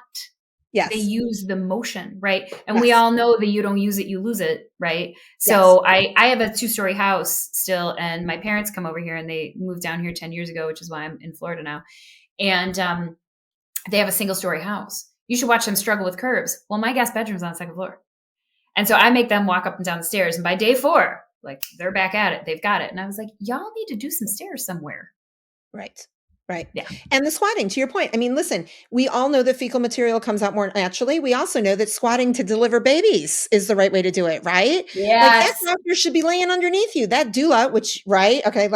Yes. They use the motion, right? And Yes. we all know that you don't use it, you lose it, right? So yes. I have a 2-story house still, and my parents come over here and they moved down here 10 years ago, which is why I'm in Florida now. And they have a 1-story house. You should watch them struggle with curves. Well, my guest bedroom's on the 2nd floor. And so I make them walk up and down the stairs. And by day 4, like, they're back at it. They've got it. And I was like, y'all need to do some stairs somewhere. Right. Right. Yeah. And the squatting, to your point, I mean, listen, we all know that fecal material comes out more naturally. We also know that squatting to deliver babies is the right way to do it, right? Yes. Like, that doctor should be laying underneath you. That doula, which, right? Okay.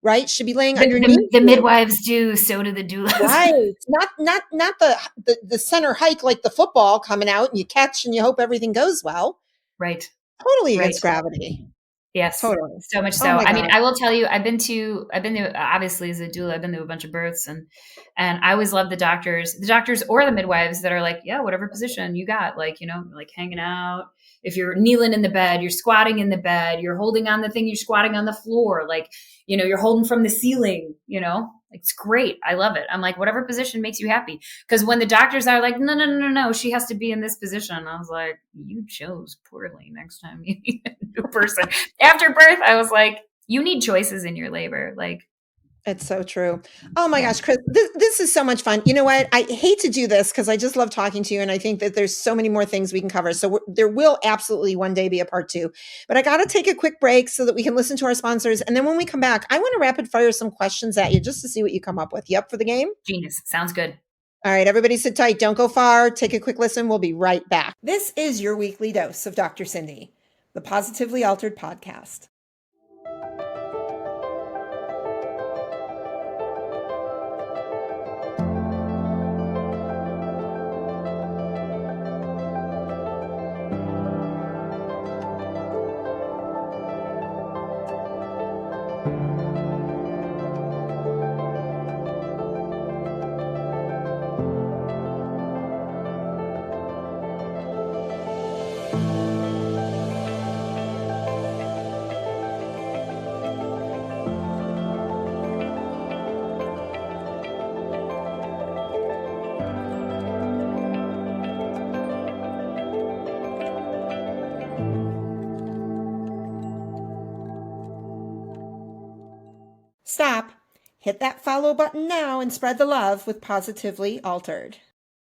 Right. Should be laying underneath the midwives do. So do the doulas. Right. Not the center hike, like the football coming out and you catch and you hope everything goes well. Right. Totally against gravity. Yes. Totally. So much so. I mean, I will tell you, I've been to, obviously as a doula, I've been to a bunch of births, and I always love the doctors or the midwives that are like, yeah, whatever position you got, like, you know, like hanging out. If you're kneeling in the bed, you're squatting in the bed, you're holding on the thing, you're squatting on the floor, like, you know, you're holding from the ceiling, you know, it's great. I love it. I'm like, whatever position makes you happy. Because when the doctors are like, no, she has to be in this position. I was like, you chose poorly. Next time you need a new person. After birth, I was like, you need choices in your labor. Like, it's so true. Oh my gosh, Kris, this is so much fun. You know what? I hate to do this because I just love talking to you. And I think that there's so many more things we can cover. So there will absolutely one day be a part 2. But I got to take a quick break so that we can listen to our sponsors. And then when we come back, I want to rapid fire some questions at you just to see what you come up with. You up for the game? Genius. Sounds good. All right, everybody sit tight. Don't go far. Take a quick listen. We'll be right back. This is your weekly dose of Dr. Cindy, the Positively Altered podcast. Stop. Hit that follow button now and spread the love with Positively Altered.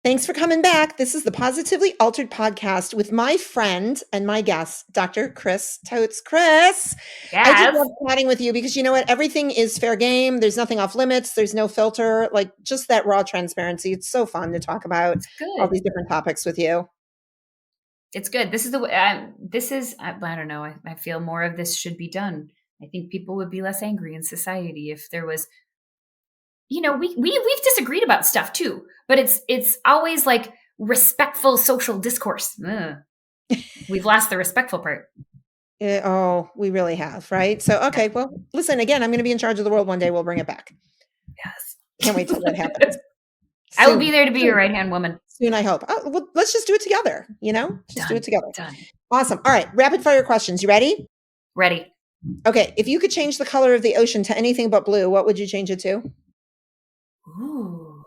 Thanks for coming back. This is the Positively Altered podcast with my friend and my guest, Dr. Kris Tohtz. Kris, yes. I just love chatting with you because you know what? Everything is fair game. There's nothing off limits. There's no filter, like just that raw transparency. It's so fun to talk about all these different topics with you. It's good. This is the way, I don't know. I feel more of this should be done. I think people would be less angry in society if there was, you know, we've disagreed about stuff too, but it's always like respectful social discourse. We've lost the respectful part. We really have, right? So, okay, well, listen, again, I'm going to be in charge of the world one day. We'll bring it back. Yes. Can't wait till that happens. I will be there to be your right-hand woman. Soon, I hope. Oh, well, let's just do it together, you know? Do it together. Done. Awesome. All right, rapid fire questions. You ready? Ready. Okay, if you could change the color of the ocean to anything but blue, what would you change it to? Ooh.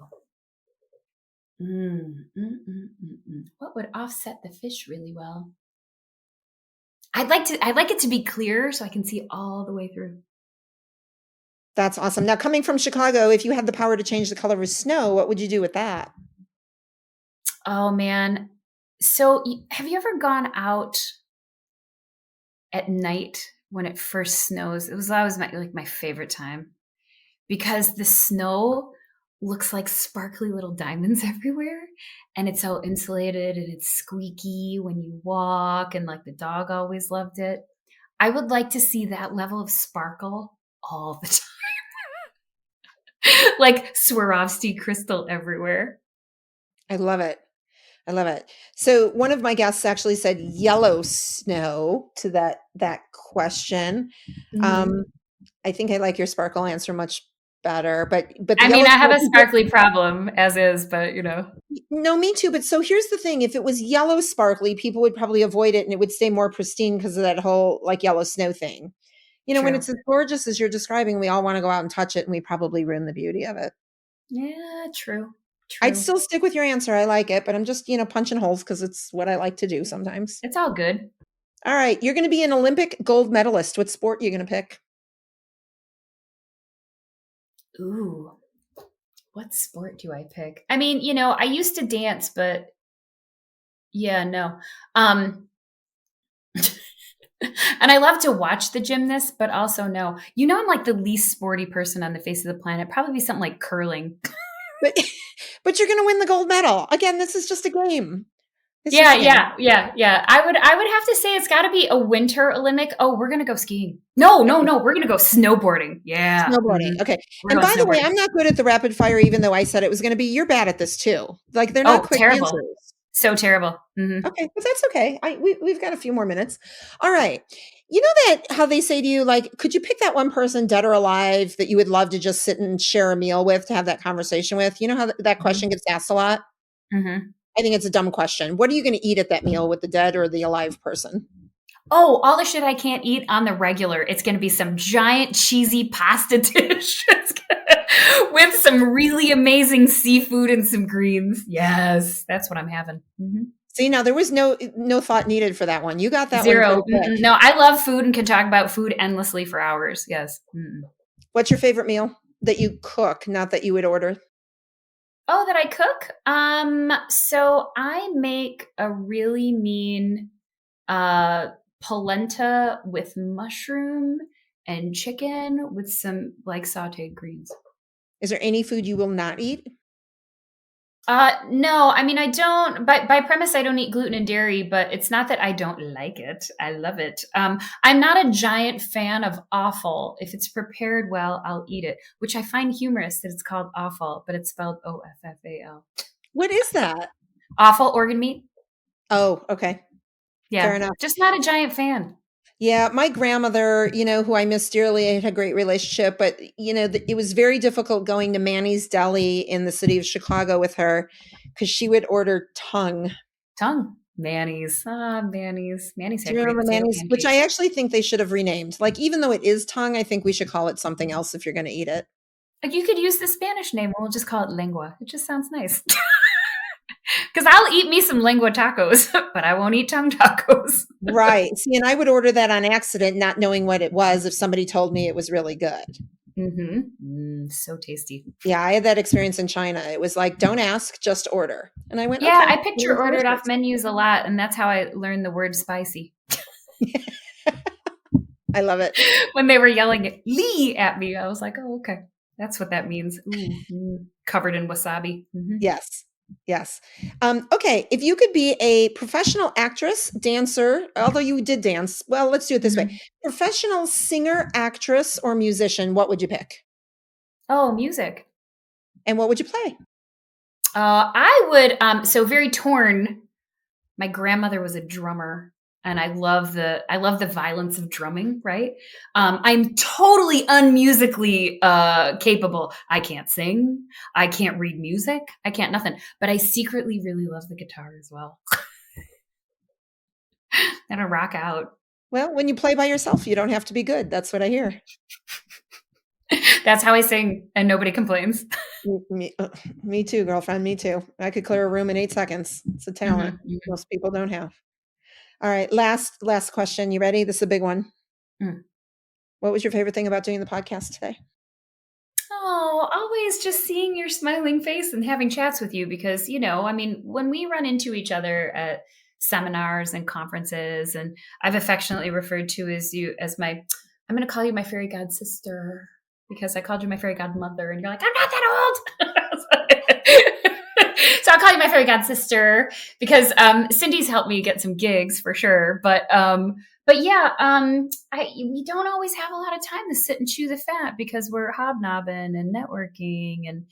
What would offset the fish really well? I'd like it to be clear so I can see all the way through. That's awesome. Now, coming from Chicago, if you had the power to change the color of snow, what would you do with that? Oh man. So have you ever gone out at night when it first snows? It was always my favorite time because the snow looks like sparkly little diamonds everywhere, and it's all insulated and it's squeaky when you walk, and like the dog always loved it. I would like to see that level of sparkle all the time. Like Swarovski crystal everywhere. I love it. I love it. So one of my guests actually said yellow snow to that question. Mm-hmm. I think I like your sparkle answer much better, but I mean, I have a sparkly problem as is, but you know. No, me too. But so here's the thing. If it was yellow sparkly, people would probably avoid it and it would stay more pristine because of that whole like yellow snow thing. You know, True. When it's as gorgeous as you're describing, we all want to go out and touch it and we probably ruin the beauty of it. Yeah, true. I'd still stick with your answer. I like it, but I'm just, punching holes because it's what I like to do sometimes. It's all good. All right. You're going to be an Olympic gold medalist. What sport are you going to pick? Ooh, what sport do I pick? I mean, I used to dance, but yeah, no. And I love to watch the gymnasts, but also no. I'm like the least sporty person on the face of the planet. Probably something like curling. But you're going to win the gold medal. Again, this is just a game. Yeah. I would have to say it's got to be a winter Olympic. Oh, we're going to go skiing. No. We're going to go snowboarding. Yeah. Snowboarding. Okay. And by the way, I'm not good at the rapid fire, even though I said it was going to be. You're bad at this too. Like they're not quick terrible. answers. So terrible. Mm-hmm. Okay, but that's okay. We've got a few more minutes. All right. You know that how they say to you, like, could you pick that one person, dead or alive, that you would love to just sit and share a meal with, to have that conversation with? You know how that question gets asked a lot? Mm-hmm. I think it's a dumb question. What are you going to eat at that meal with the dead or the alive person? Oh, all the shit I can't eat on the regular. It's going to be some giant cheesy pasta dish with some really amazing seafood and some greens. Yes, that's what I'm having. Mm-hmm. See, now there was no thought needed for that one. You got that Zero. one. No, I love food and can talk about food endlessly for hours. Yes. Mm-mm. What's your favorite meal that you cook, not that you would order? Oh, that I cook? So I make a really mean polenta with mushroom and chicken with some like sauteed greens. Is there any food you will not eat? No, I mean, I don't, by premise, I don't eat gluten and dairy, but it's not that I don't like it. I love it. I'm not a giant fan of offal. If it's prepared well, I'll eat it, which I find humorous that it's called offal, but it's spelled OFFAL. What is that? Offal, organ meat. Oh, okay. Yeah. Fair enough. Just not a giant fan. Yeah, my grandmother, who I miss dearly, I had a great relationship, but it was very difficult going to Manny's Deli in the city of Chicago with her because she would order tongue. Manny's. Manny's. Manny's. Do you remember Manny's? Which I actually think they should have renamed. Like, even though it is tongue, I think we should call it something else if you're going to eat it. Like, you could use the Spanish name. We'll just call it lengua. It just sounds nice. Because I'll eat me some lengua tacos, but I won't eat tongue tacos. Right. See, and I would order that on accident, not knowing what it was, if somebody told me it was really good. Mm-hmm. So tasty. Yeah, I had that experience in China. It was like, don't ask, just order. And I went, yeah, okay, I picture ordered off menus a lot, and that's how I learned the word spicy. I love it. When they were yelling Lee at me, I was like, oh, okay. That's what that means. Ooh, covered in wasabi. Mm-hmm. Yes. Okay. If you could be a professional actress, dancer, although you did dance, well, let's do it this way. Professional singer, actress, or musician, what would you pick? Oh, music. And what would you play? I would, so very torn. My grandmother was a drummer. And I love the violence of drumming, right? I'm totally unmusically capable. I can't sing. I can't read music. I can't nothing. But I secretly really love the guitar as well. And I rock out. Well, when you play by yourself, you don't have to be good. That's what I hear. That's how I sing, and nobody complains. Me too, girlfriend. Me too. I could clear a room in 8 seconds. It's a talent most people don't have. All right. Last question. You ready? This is a big one. What was your favorite thing about doing the podcast today? Oh, always just seeing your smiling face and having chats with you because, when we run into each other at seminars and conferences, and I've affectionately referred to as I'm going to call you my fairy god sister because I called you my fairy godmother and you're like, I'm not that old. So I'll call you my fairy god sister because Cindy's helped me get some gigs for sure. But yeah, we don't always have a lot of time to sit and chew the fat because we're hobnobbing and networking and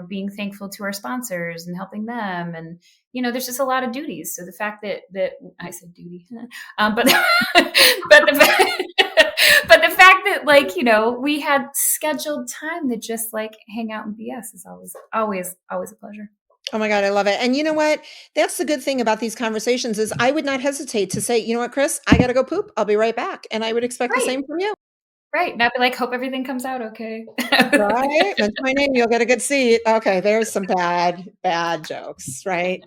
being thankful to our sponsors and helping them. And there's just a lot of duties. So the fact that I said duty, but the fact that we had scheduled time to just hang out and BS is always a pleasure. Oh my God, I love it. And you know what? That's the good thing about these conversations is I would not hesitate to say, you know what, Kris, I got to go poop. I'll be right back. And I would expect the same from you. Right. Not be like, hope everything comes out okay. Right? Mention my name, you'll get a good seat. Okay, there's some bad jokes, right?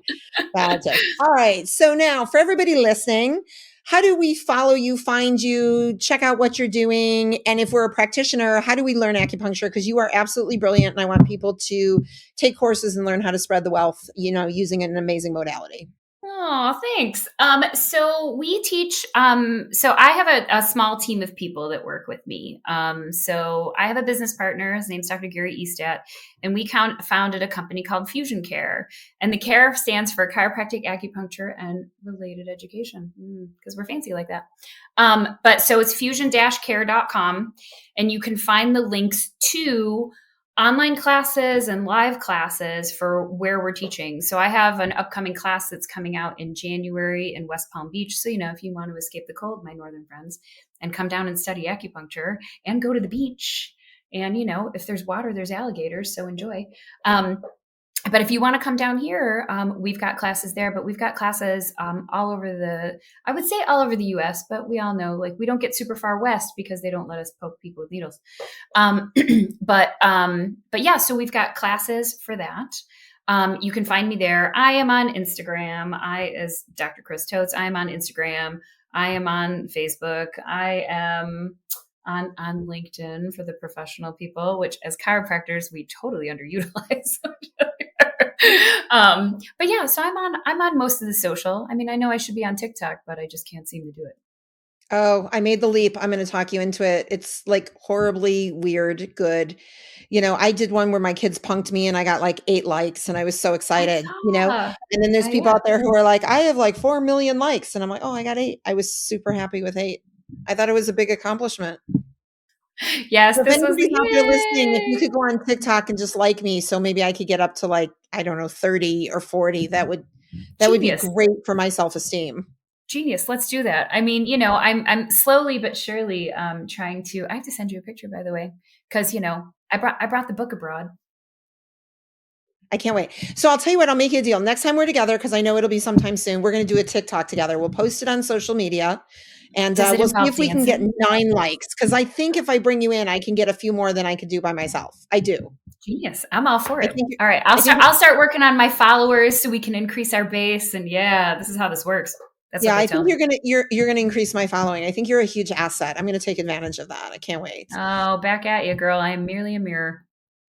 Bad jokes. All right. So now for everybody listening, how do we follow you, find you, check out what you're doing? And if we're a practitioner, how do we learn acupuncture? Because you are absolutely brilliant. And I want people to take courses and learn how to spread the wealth, using an amazing modality. Oh, thanks. So we teach, so I have a small team of people that work with me. So I have a business partner, his name's Dr. Gary Eastat, and we founded a company called Fusion Care. And the care stands for chiropractic, acupuncture, and related education, because we're fancy like that. But so it's fusion-care.com, and you can find the links to online classes and live classes for where we're teaching. So I have an upcoming class that's coming out in January in West Palm Beach. So, if you want to escape the cold, my northern friends, and come down and study acupuncture and go to the beach. And, if there's water, there's alligators. So enjoy. But if you want to come down here, we've got classes there, but we've got classes all over I would say all over the US, but we all know, like, we don't get super far west because they don't let us poke people with needles. But yeah, so we've got classes for that. You can find me there. I am on Instagram. As Dr. Kris Tohtz, I am on Instagram. I am on Facebook. I am on LinkedIn for the professional people, which as chiropractors, we totally underutilize. But yeah, so I'm on most of the social. I mean, I know I should be on TikTok, but I just can't seem to do it. Oh, I made the leap. I'm going to talk you into it. It's like horribly weird, good. I did one where my kids punked me and I got like 8 likes and I was so excited, and then there's people out there who are like, I have like 4 million likes. And I'm like, oh, I got 8. I was super happy with 8. I thought it was a big accomplishment. Yes. If anybody's out there listening, if you could go on TikTok and just like me, so maybe I could get up to like, I don't know, 30 or 40, that would be great for my self-esteem. Genius. Let's do that. I mean, I'm slowly but surely trying to. I have to send you a picture, by the way, because I brought the book abroad. I can't wait. So I'll tell you what, I'll make you a deal. Next time we're together, because I know it'll be sometime soon, we're going to do a TikTok together. We'll post it on social media, and we'll see if we can get 9 likes. Because I think if I bring you in, I can get a few more than I could do by myself. I do. Genius. I'm all for it. All right. I'll start working on my followers so we can increase our base. And yeah, this is how this works. That's I think you're gonna increase my following. I think you're a huge asset. I'm gonna take advantage of that. I can't wait. Oh, back at you, girl. I am merely a mirror.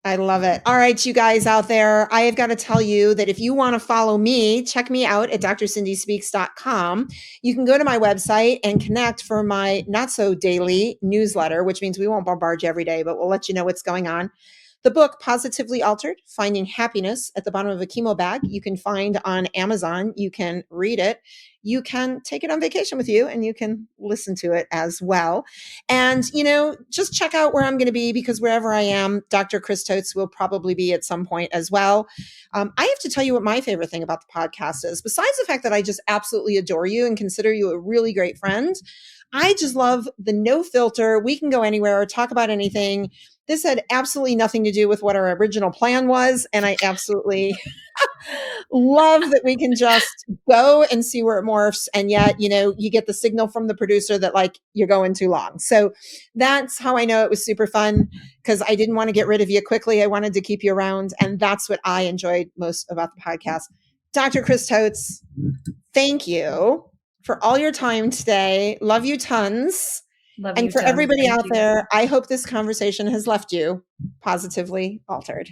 I love it. All right, you guys out there, I have got to tell you that if you want to follow me, check me out at drsindyspeaks.com. You can go to my website and connect for my not so daily newsletter, which means we won't bombard you every day, but we'll let you know what's going on. The book, Positively Altered, Finding Happiness at the Bottom of a Chemo Bag, you can find on Amazon. You can read it. You can take it on vacation with you and you can listen to it as well. And, just check out where I'm going to be, because wherever I am, Dr. Kris Tohtz will probably be at some point as well. I have to tell you what my favorite thing about the podcast is, besides the fact that I just absolutely adore you and consider you a really great friend. I just love the no filter. We can go anywhere or talk about anything. This had absolutely nothing to do with what our original plan was. And I absolutely love that we can just go and see where it morphs. And yet, you get the signal from the producer that like you're going too long. So that's how I know it was super fun, because I didn't want to get rid of you quickly. I wanted to keep you around. And that's what I enjoyed most about the podcast. Dr. Kris Tohtz, thank you for all your time today. Love you tons. And for everybody out there, I hope this conversation has left you positively altered.